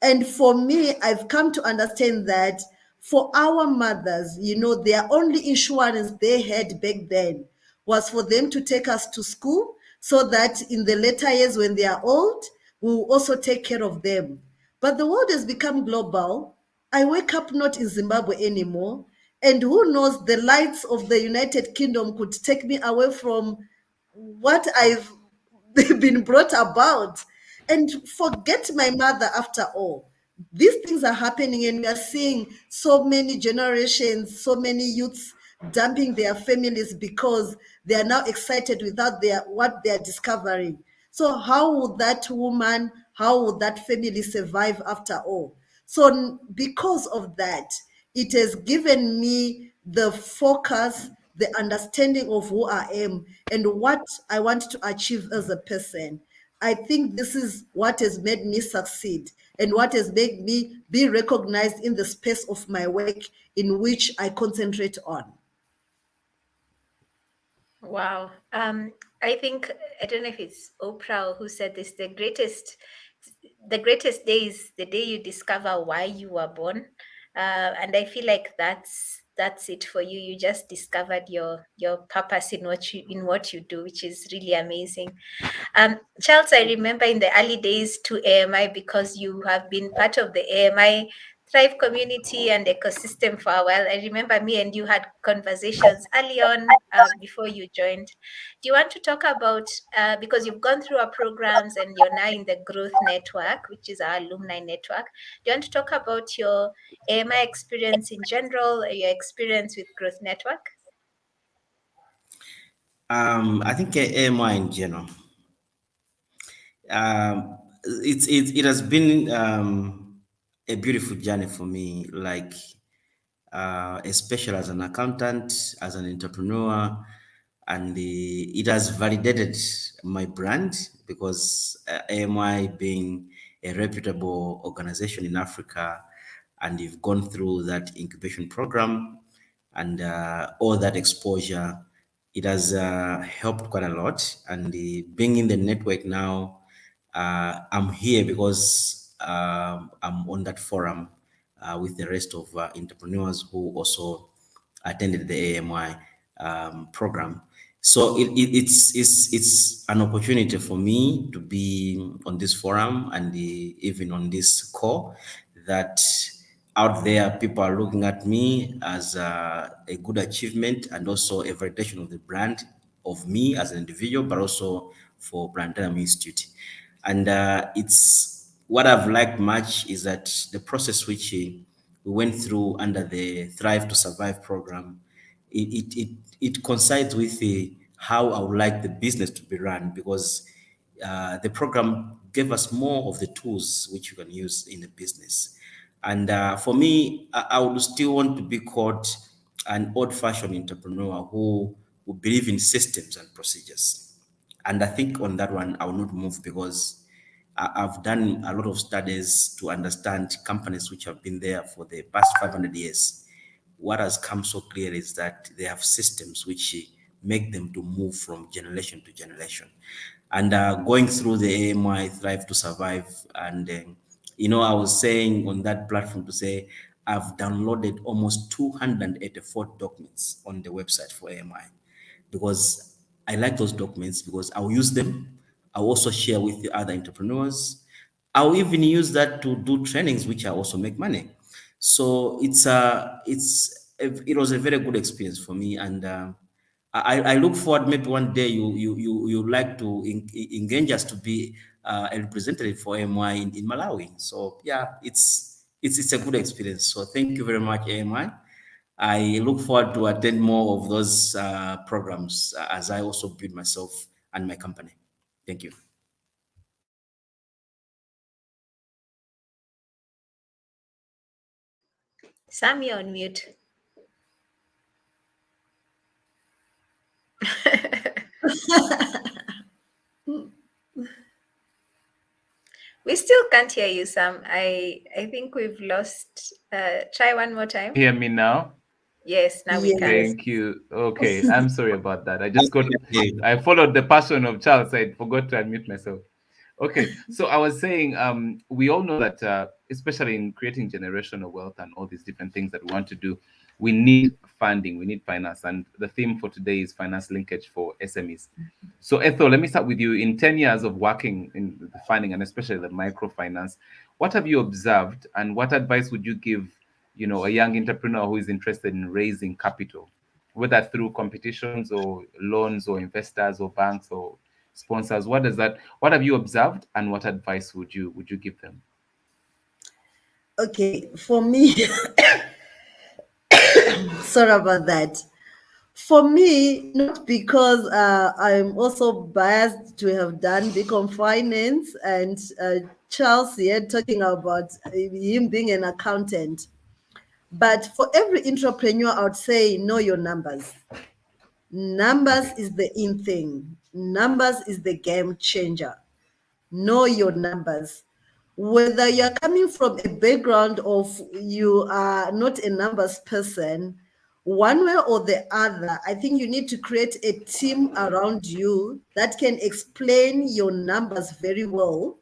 And for me, I've come to understand that for our mothers, their only insurance they had back then was for them to take us to school so that in the later years when they are old, we will also take care of them. But the world has become global. I wake up not in Zimbabwe anymore. And who knows, the lights of the United Kingdom could take me away from what I've been brought about. And forget my mother after all. These things are happening, and we are seeing so many generations, so many youths dumping their families because they are now excited without what they are discovering. So how would that woman, how would that family survive after all? So because of that, it has given me the focus, the understanding of who I am and what I want to achieve as a person. I think this is what has made me succeed and what has made me be recognized in the space of my work in which I concentrate on. Wow. I think, I don't know if it's Oprah who said this, the greatest day is the day you discover why you were born. And I feel like that's that's it for you. You just discovered your purpose in what you do, which is really amazing. Charles, I remember in the early days to AMI, because you have been part of the AMI Thrive community and ecosystem for a while. I remember me and you had conversations early on before you joined. Do you want to talk about, because you've gone through our programs and you're now in the Growth Network, which is our alumni network. Do you want to talk about your AMI experience in general, your experience with Growth Network? I think AMI in general. It has been a beautiful journey for me, like especially as an accountant, as an entrepreneur, and it has validated my brand because AMI being a reputable organization in Africa, and you've gone through that incubation program and all that exposure, it has helped quite a lot. And being in the network now, I'm here because I'm on that forum with the rest of entrepreneurs who also attended the AMI program. So it's an opportunity for me to be on this forum and even on this call, that out there people are looking at me as a good achievement and also a validation of the brand of me as an individual, but also for Planetarium Institute. And it's what I've liked much is that the process which we went through under the Thrive to Survive program, it coincides with how I would like the business to be run, because the program gave us more of the tools which you can use in a business. And for me, I would still want to be called an old-fashioned entrepreneur who believe in systems and procedures. And I think on that one, I will not move, because I've done a lot of studies to understand companies which have been there for the past 500 years. What has come so clear is that they have systems which make them to move from generation to generation. And going through the AMI Thrive to Survive, and I was saying on that platform to say, I've downloaded almost 284 documents on the website for AMI, because I like those documents, because I'll use them. I'll also share with the other entrepreneurs. I'll even use that to do trainings, which I also make money. So it was a very good experience for me, and I look forward, maybe one day you like to engage us to be a representative for AMI in Malawi. So yeah, it's a good experience. So thank you very much, AMI. I look forward to attend more of those programs as I also build myself and my company. Thank you. Sam, you're on mute. We still can't hear you, Sam. I think we've lost. Try one more time. Hear me now? Yes, now we can. Thank you. Okay, I'm sorry about that. I followed the passion of Charles. I forgot to unmute myself. Okay, so I was saying, we all know that, especially in creating generational wealth and all these different things that we want to do, we need funding, we need finance. And the theme for today is finance linkage for SMEs. So Ethel, let me start with you. In 10 years of working in the funding and especially the microfinance, what have you observed and what advice would you give, a young entrepreneur who is interested in raising capital, whether through competitions or loans or investors or banks or sponsors? What have you observed and what advice would you give them? Okay, for me, sorry about that. For me, not because I'm also biased to have done Beacon Finance and Charles here talking about him being an accountant, but for every entrepreneur, I would say know your numbers. Numbers is the in thing. Numbers is the game changer. Know your numbers. Whether you're coming from a background of you are not a numbers person, one way or the other, I think you need to create a team around you that can explain your numbers very well.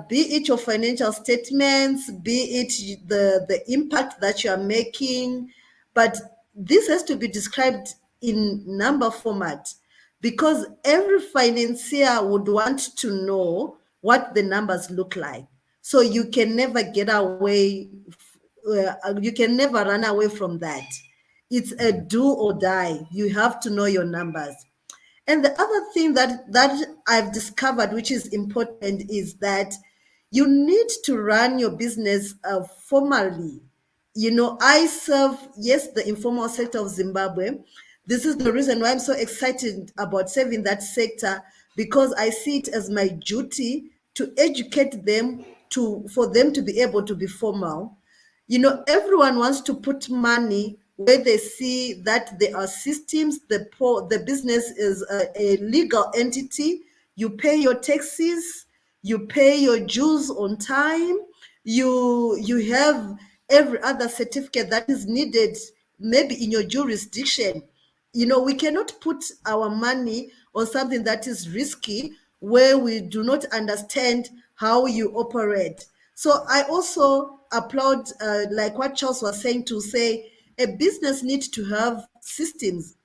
Be it your financial statements, be it the impact that you are making, But this has to be described in number format, because every financier would want to know what the numbers look like. So you can never get away, you can never run away from that. It's a do or die. You have to know your numbers. And the other thing that I've discovered, which is important, is that you need to run your business formally. I serve, yes, the informal sector of Zimbabwe. This is the reason why I'm so excited about serving that sector, because I see it as my duty to educate them, for them to be able to be formal. Everyone wants to put money where they see that there are systems. The business is a legal entity. You pay your taxes, you pay your dues on time, you have every other certificate that is needed, maybe in your jurisdiction. We cannot put our money on something that is risky, where we do not understand how you operate. So I also applaud, like what Charles was saying, to say a business needs to have systems.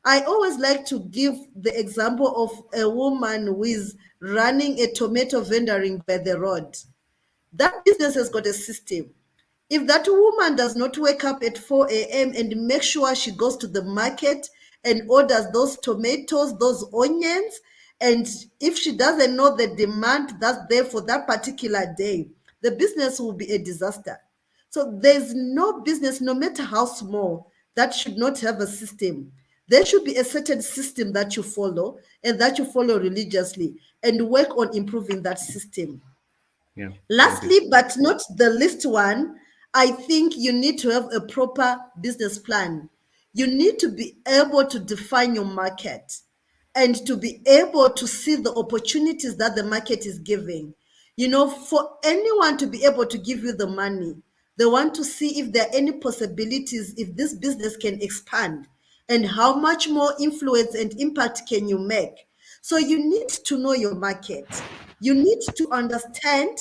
I always like to give the example of a woman who is running a tomato vendoring by the road. That business has got a system. If that woman does not wake up at 4 a.m. and make sure she goes to the market and orders those tomatoes, those onions, and if she doesn't know the demand that's there for that particular day, the business will be a disaster. So there's no business, no matter how small, that should not have a system. There should be a certain system that you follow, and that you follow religiously, and work on improving that system. Yeah. Lastly, but not the least one, I think you need to have a proper business plan. You need to be able to define your market and to be able to see the opportunities that the market is giving. For anyone to be able to give you the money, they want to see if there are any possibilities, if this business can expand, and how much more influence and impact can you make. So you need to know your market. You need to understand,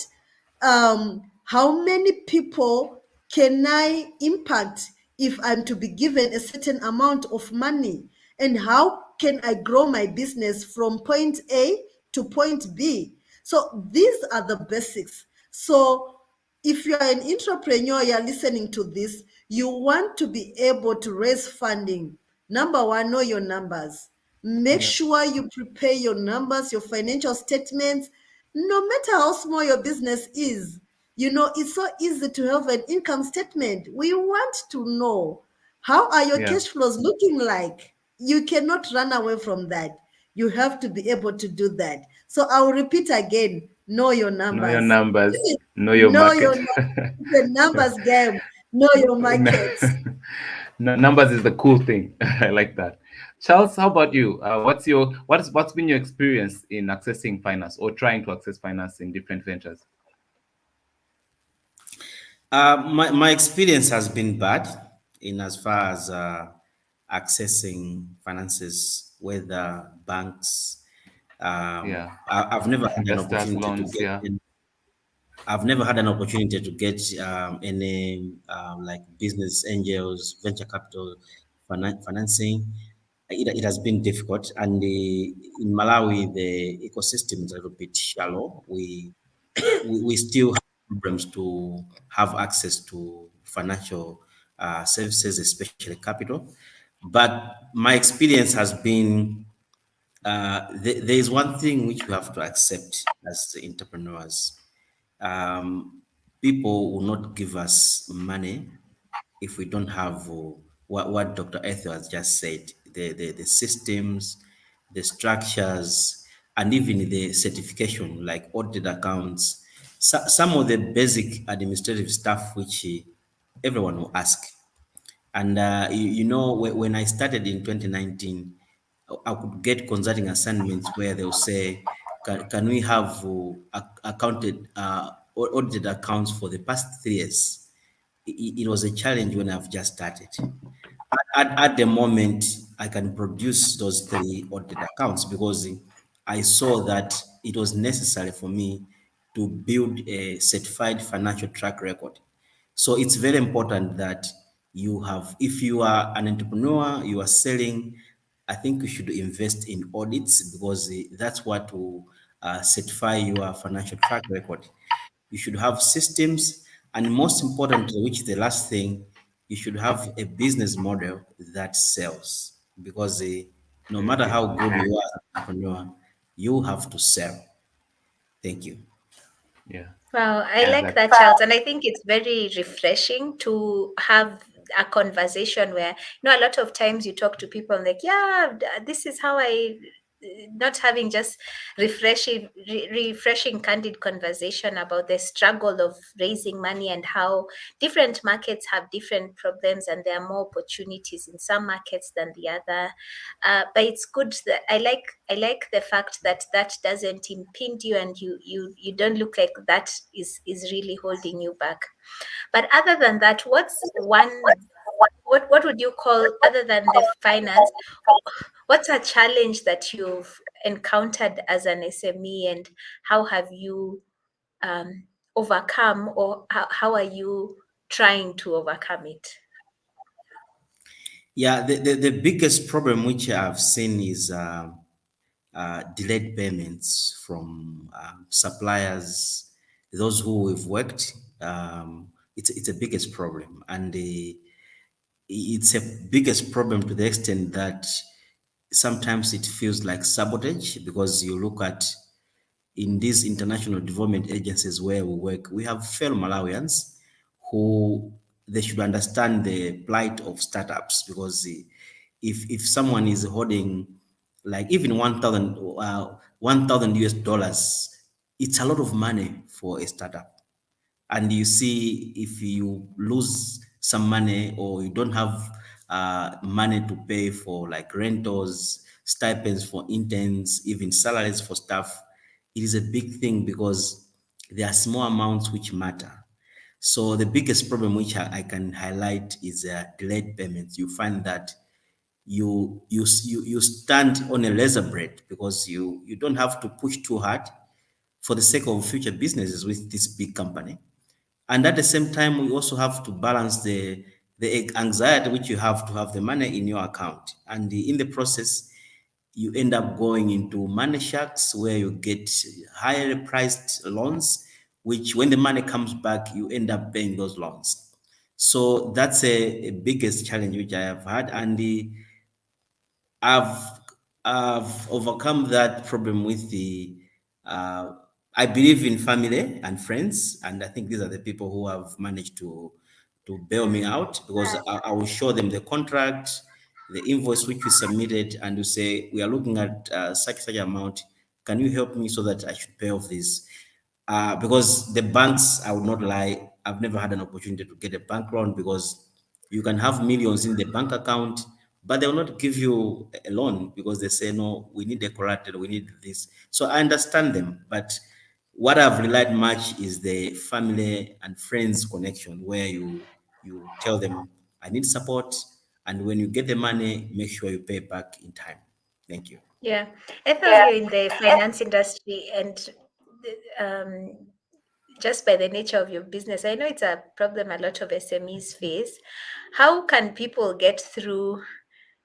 how many people can I impact if I'm to be given a certain amount of money, and how can I grow my business from point A to point B. So these are the basics. So if you are an entrepreneur, you're listening to this, you want to be able to raise funding. Number one, know your numbers. Make Yeah. sure you prepare your numbers, your financial statements, no matter how small your business is. It's so easy to have an income statement. We want to know, how are your Yeah. cash flows looking like? You cannot run away from that. You have to be able to do that. So I'll repeat again, know your Know your numbers. numbers. Know your Know your market. numbers. The numbers game. Know your markets. Numbers is the cool thing. I like that. Charles, how about you? What's been your experience in accessing finance or trying to access finance in different ventures? My experience has been bad in as far as accessing finances, whether banks. Yeah. I've never had an Investors, opportunity to loans, get yeah. in. I've never had an opportunity to get any like business angels, venture capital financing. It has been difficult, and in Malawi the ecosystem is a little bit shallow. We still have problems to have access to financial services, especially capital. But my experience has been, there is one thing which we have to accept as entrepreneurs. Um, People will not give us money if we don't have what Dr. Ethel has just said, the systems, the structures, and even the certification, like audit accounts, some of the basic administrative stuff which everyone will ask. And when I started in 2019, I could get consulting assignments where they'll say, can we have accounted audited accounts for the past 3 years? It was a challenge when I've just started. At the moment, I can produce those 3 audited accounts because I saw that it was necessary for me to build a certified financial track record. So it's very important that you have, if you are an entrepreneur, you are selling, I think you should invest in audits because that's what will certify your financial track record. You should have systems, and most importantly, which is the last thing, you should have a business model that sells because no matter how good you are as an entrepreneur, you have to sell. Thank you. Yeah. Wow, I Yeah, like that that, Charles. And I think it's very refreshing to have a conversation where, a lot of times you talk to people and like, yeah, this is how not having just refreshing, candid conversation about the struggle of raising money and how different markets have different problems and there are more opportunities in some markets than the other. But it's good that I like the fact that that doesn't impede you and you don't look like that is really holding you back. But other than that, what would you call, other than the finance, what's a challenge that you've encountered as an SME, and how have you overcome, or how are you trying to overcome it? Yeah, the biggest problem which I've seen is delayed payments from suppliers, those who we've worked. It's a biggest problem, and it's a biggest problem to the extent that sometimes it feels like sabotage because you look at in these international development agencies where we work, we have fellow Malawians who they should understand the plight of startups because if someone is holding like even 1,000 US dollars, it's a lot of money for a startup. And you see, if you lose some money or you don't have money to pay for like rentals, stipends for interns, even salaries for staff, it is a big thing because there are small amounts which matter. So the biggest problem which I can highlight is delayed payments. You find that you stand on a laser bread because you don't have to push too hard for the sake of future businesses with this big company. And at the same time, we also have to balance the anxiety which you have to have the money in your account. And in the process, you end up going into money shacks where you get higher priced loans, which when the money comes back, you end up paying those loans. So that's a biggest challenge which I have had. And I've I've overcome that problem with the I believe in family and friends, and I think these are the people who have managed to bail me out because I will show them the contract, the invoice which we submitted, and you say we are looking at such amount. Can you help me so that I should pay off this? Because the banks, I would not lie, I've never had an opportunity to get a bank loan because you can have millions in the bank account, but they will not give you a loan because they say, no, we need a collateral, we need this. So I understand them, but what I've relied much is the family and friends connection where you tell them, I need support. And when you get the money, make sure you pay back in time. Thank you. Yeah, Ethel, you're in the finance industry, and um, just by the nature of your business, I know it's a problem a lot of SMEs face. How can people get through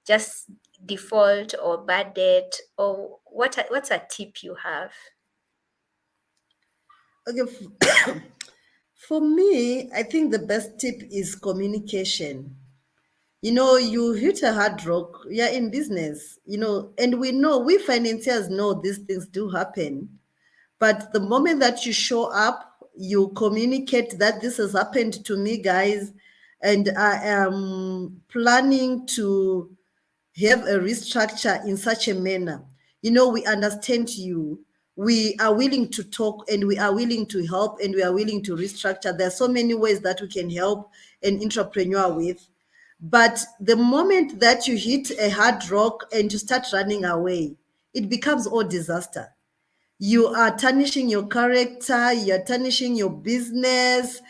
just default or bad debt, or what's a tip you have? Okay, for me, I think the best tip is communication. You hit a hard rock, you're in business, and we financiers know these things do happen. But the moment that you show up, you communicate that this has happened to me, guys, and I am planning to have a restructure in such a manner. We understand you. We are willing to talk and we are willing to help and we are willing to restructure. There are so many ways that we can help an entrepreneur with. But the moment that you hit a hard rock and you start running away, it becomes all disaster. You are tarnishing your character, you're tarnishing your business.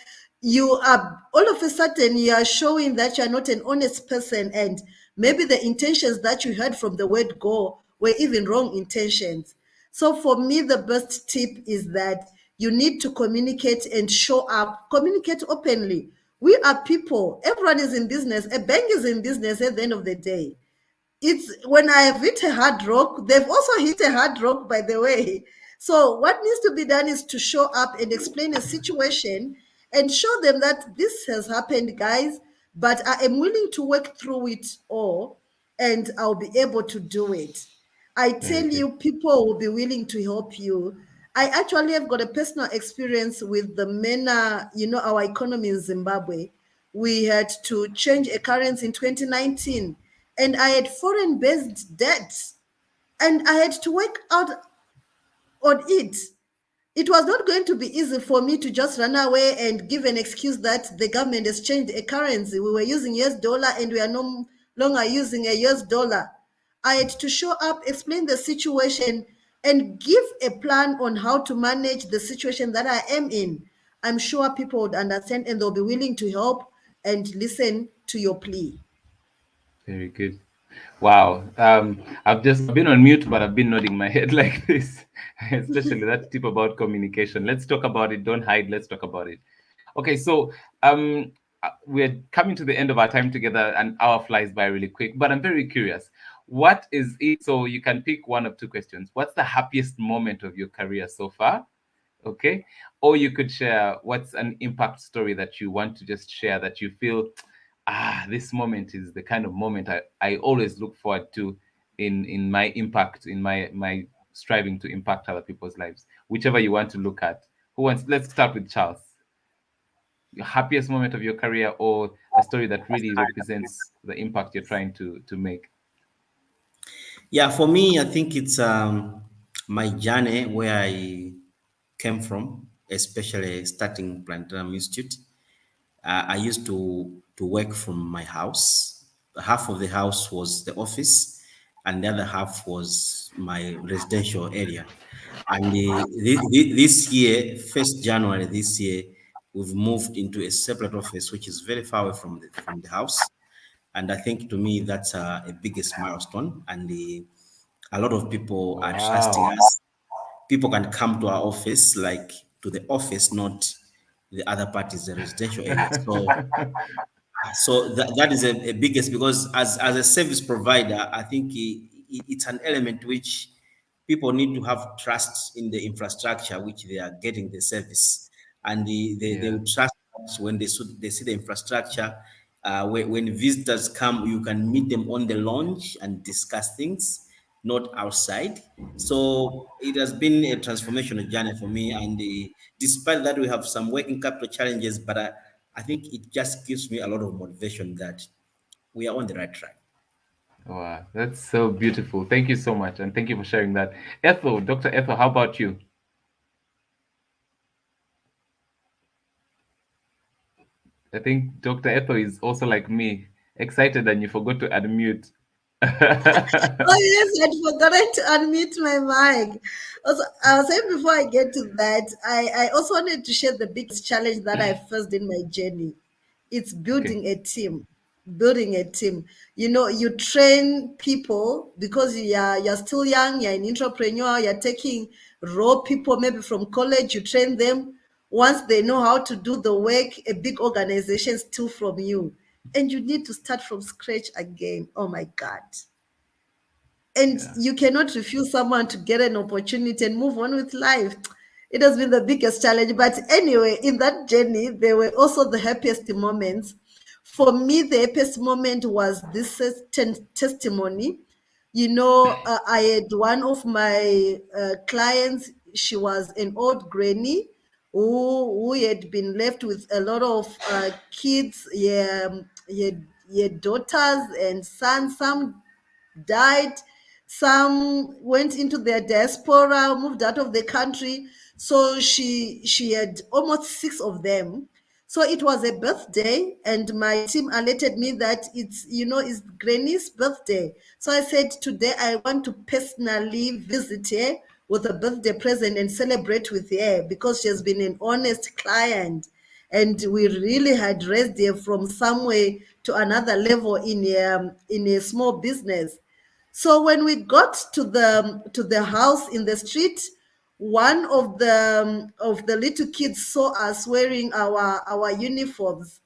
You are all of a sudden you are showing that you are not an honest person, and maybe the intentions that you had from the word go were even wrong intentions. So for me, the best tip is that you need to communicate and show up, communicate openly. We are people. Everyone is in business. A bank is in business at the end of the day. It's when I have hit a hard rock, they've also hit a hard rock, by the way. So what needs to be done is to show up and explain a situation and show them that this has happened, guys, but I am willing to work through it all and I'll be able to do it. I tell you, people will be willing to help you. I actually have got a personal experience with the MENA, our economy in Zimbabwe. We had to change a currency in 2019 and I had foreign-based debt and I had to work out on it. It was not going to be easy for me to just run away and give an excuse that the government has changed a currency. We were using US dollar and we are no longer using a US dollar. I had to show up, explain the situation, and give a plan on how to manage the situation that I am in. I'm sure people would understand and they'll be willing to help and listen to your plea. Very good. Wow. I've been on mute, but I've been nodding my head like this, especially that tip about communication. Let's talk about it. Don't hide. Let's talk about it. Okay. So we're coming to the end of our time together. An hour flies by really quick, but I'm very curious. What is it? So you can pick one of two questions. What's the happiest moment of your career so far? Okay. Or you could share what's an impact story that you want to just share that you feel, this moment is the kind of moment I always look forward to in my impact, in my striving to impact other people's lives. Whichever you want to look at. Let's start with Charles. Your happiest moment of your career or a story that really represents the impact you're trying to make. Yeah, for me, I think it's my journey where I came from, especially starting Planetarium Institute. I used to work from my house. Half of the house was the office, and the other half was my residential area. And this year, 1st January this year, we've moved into a separate office, which is very far away from the house. And I think to me, that's a biggest milestone. And a lot of people are trusting us. People can come to our office, like to the office, not the other part is the residential area. So that is a biggest, because as a service provider, I think it's an element which people need to have trust in the infrastructure which they are getting the service, and they will trust when they see the infrastructure. When visitors come, you can meet them on the lounge and discuss things, not outside. So it has been a transformational journey for me, and despite that, we have some working capital challenges, but I think it just gives me a lot of motivation that we are on the right track. Wow, that's so beautiful. Thank you so much, and thank you for sharing that. Ethel, Dr. Ethel, how about you? I think Dr. Ethel is also like me, excited and you forgot to unmute. Oh yes, I'd forgotten to unmute my mic. Also, I was saying before I get to that, I also wanted to share the biggest challenge that I faced in my journey. It's building a team. Building a team. You train people because you're still young, you're an entrepreneur, you're taking raw people maybe from college, you train them. Once they know how to do the work, a big organization steal from you. And you need to start from scratch again. Oh my God. And you cannot refuse someone to get an opportunity and move on with life. It has been the biggest challenge. But anyway, in that journey, there were also the happiest moments. For me, the happiest moment was this testimony. I had one of my clients, she was an old granny who had been left with a lot of kids, daughters and sons. Some died, some went into their diaspora, moved out of the country. So she had almost 6 of them. So it was a birthday, and my team alerted me that it's Granny's birthday. So I said, today I want to personally visit her with a birthday present and celebrate with her, because she has been an honest client. And we really had raised her from somewhere to another level in a small business. So when we got to the house in the street, one of the little kids saw us wearing our uniforms,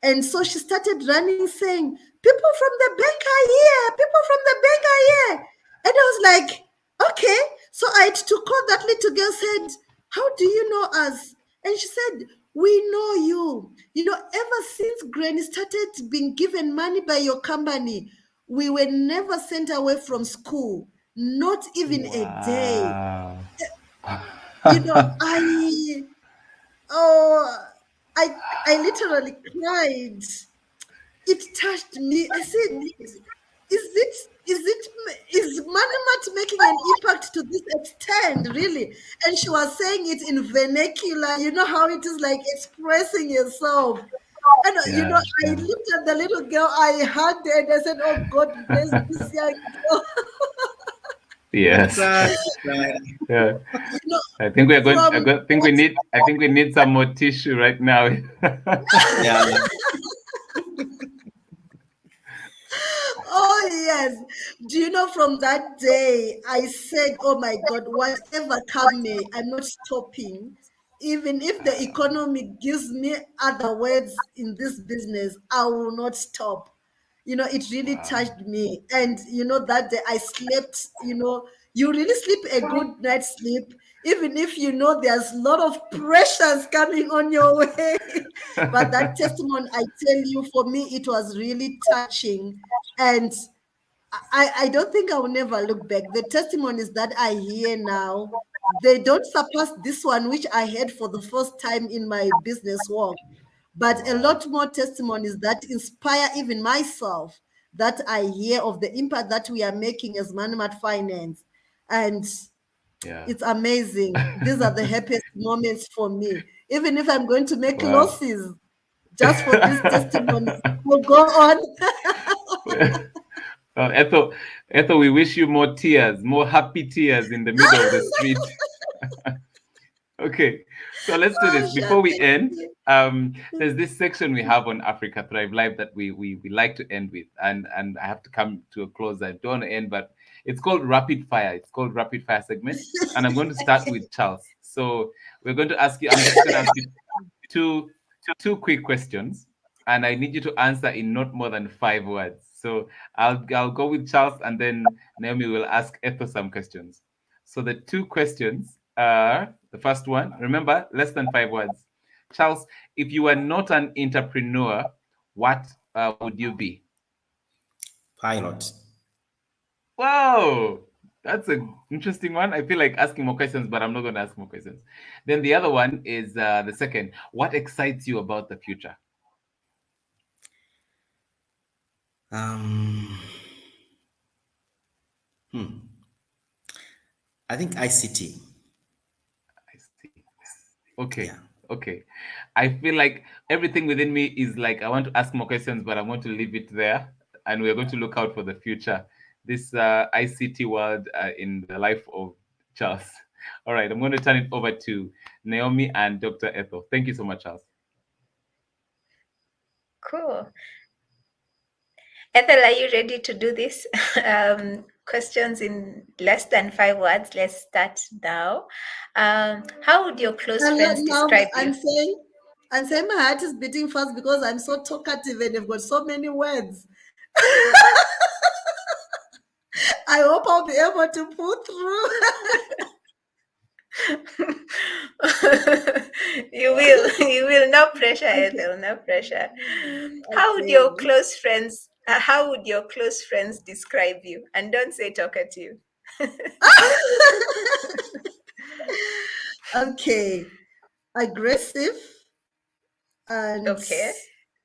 And so she started running, saying, people from the bank are here. People from the bank are here. And I was like, okay. So I had to call that little girl, said, how do you know us? And she said, we know you. You know, ever since Granny started being given money by your company, we were never sent away from school, not even a day. Wow. You know, I literally cried. It touched me. I said, is MoneyMart making an impact to this extent, really? And she was saying it in vernacular. You know how it is, like expressing yourself. And you know, Yeah, I yeah. looked at the little girl, I hugged her, and I said, "Oh, God bless this young girl." Yes. Yeah. You know, I think we are going. from I think we need. I think we need some more tissue right now. Yeah. oh yes. Do you know, from that day, I said, "Oh my God, whatever come may, I'm not stopping. Even if the economy gives me other words in this business, I will not stop." You know, it really touched me. And you know, that day I slept, you know, you really sleep a good night's sleep, even if you know there's a lot of pressures coming on your way. But that testimony, I tell you, for me, it was really touching. And I don't think I will never look back. The testimonies that I hear now, they don't surpass this one, which I heard for the first time in my business work. But a lot more testimonies that inspire even myself, that I hear of the impact that we are making as MoneyMart Finance. And Yeah. it's amazing. These are the happiest moments for me. Even if I'm going to make Wow. losses, just for this testimony, we'll go on. Well, Ethel, we wish you more tears, more happy tears in the middle of the street. Okay, so let's do this. Before we end, there's this section we have on Africa Thrive Live that we like to end with, and I have to come to a close. I don't want to end, but it's called Rapid Fire. It's called Rapid Fire segment, and I'm going to start with Charles. So we're going to ask you. I'm just going to ask you two quick questions, and I need you to answer in not more than 5 words. So I'll go with Charles, and then Naomi will ask Ethel some questions. So the two questions are, the first one, remember, less than 5 words. Charles, if you were not an entrepreneur, what would you be? Pilot. Wow, that's an interesting one. I feel like asking more questions, but I'm not going to ask more questions. Then the other one is the second. What excites you about the future? I think ICT. I see. Okay. Yeah. Okay. I feel like everything within me is like, I want to ask more questions, but I want to leave it there. And we're going to look out for the future. This ICT world in the life of Charles. All right. I'm going to turn it over to Naomi and Dr. Ethel. Thank you so much, Charles. Cool. Ethel, are you ready to do this? Questions in less than 5 words. Let's start now. How would your close friends Now describe I'm you? saying my heart is beating fast because I'm so talkative and I've got so many words. I hope I'll be able to pull through. You will. No pressure, Ethel. No pressure. How would your close friends? How would your close friends describe you? And don't say talkative. Okay, aggressive and Okay.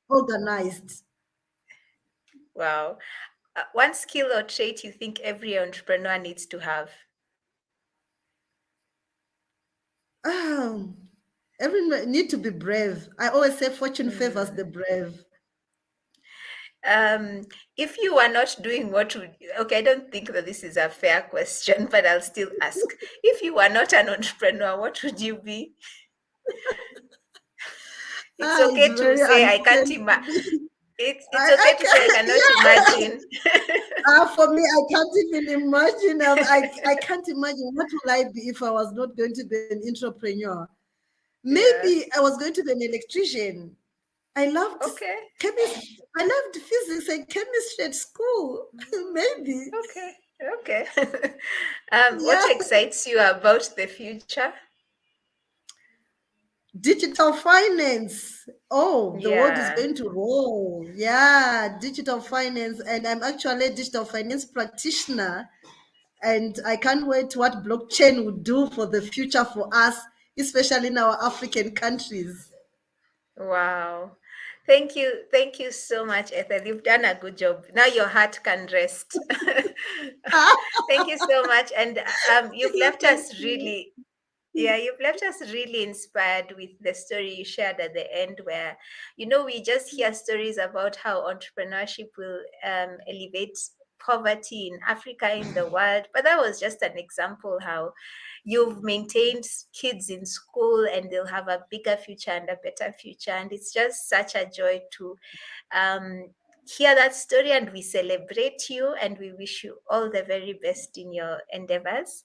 organized. Wow. One skill or trait you think every entrepreneur needs to have? Everyone need to be brave. I always say fortune favors the brave. If you were not doing what would okay, I don't think that this is a fair question, but I'll still ask. If you were not an entrepreneur, what would you be? It's okay to say I can't imagine. It's okay to say I cannot imagine. For me, I can't even imagine. I can't imagine what will I be if I was not going to be an entrepreneur. Maybe I was going to be an electrician. I loved Okay. chemistry. I loved physics and chemistry at school. Maybe. Okay. Okay. Yeah. What excites you about the future? Digital finance. Oh, the world is Yeah. going to roll. Yeah, digital finance. And I'm actually a digital finance practitioner. And I can't wait what blockchain will do for the future for us, especially in our African countries. Wow. Thank you so much, Ethel. You've done a good job. Now your heart can rest. Thank you so much. And you've left Thank us you. really, yeah, you've left us really inspired with the story you shared at the end, where, we just hear stories about how entrepreneurship will elevate poverty in Africa, in the world. But that was just an example how you've maintained kids in school and they'll have a bigger future and a better future. And it's just such a joy to hear that story, and we celebrate you and we wish you all the very best in your endeavors.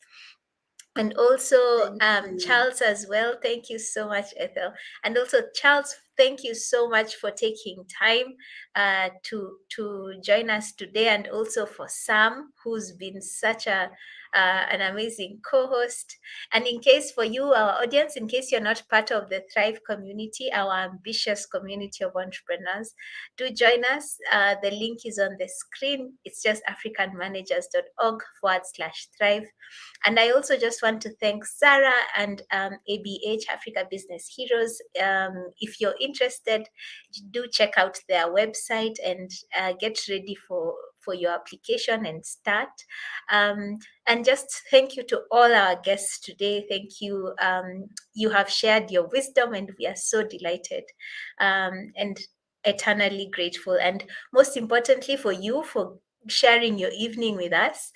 And also, Thank you. Charles as well. Thank you so much, Ethel. And also, Charles, thank you so much for taking time to join us today, and also for Sam, who's been such an amazing co-host. And in case for you, our audience, in case you're not part of the Thrive community, our ambitious community of entrepreneurs, do join us. The link is on the screen. It's just africanmanagers.org/thrive. And I also just want to thank Sarah and ABH, Africa Business Heroes. If you're interested, do check out their website and get ready for your application and start. And just thank you to all our guests today. Thank you. You have shared your wisdom, and we are so delighted and eternally grateful. And most importantly, for you for sharing your evening with us.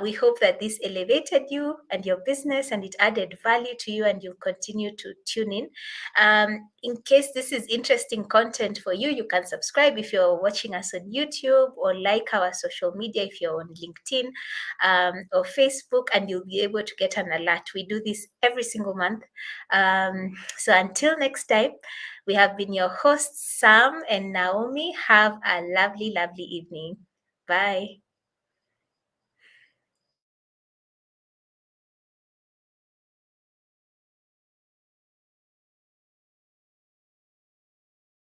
We hope that this elevated you and your business, and it added value to you, and you'll continue to tune in. In case this is interesting content for you, you can subscribe if you're watching us on YouTube, or like our social media if you're on LinkedIn or Facebook, and you'll be able to get an alert. We do this every single month. So until next time, we have been your hosts, Sam and Naomi. Have a lovely, lovely evening. Bye.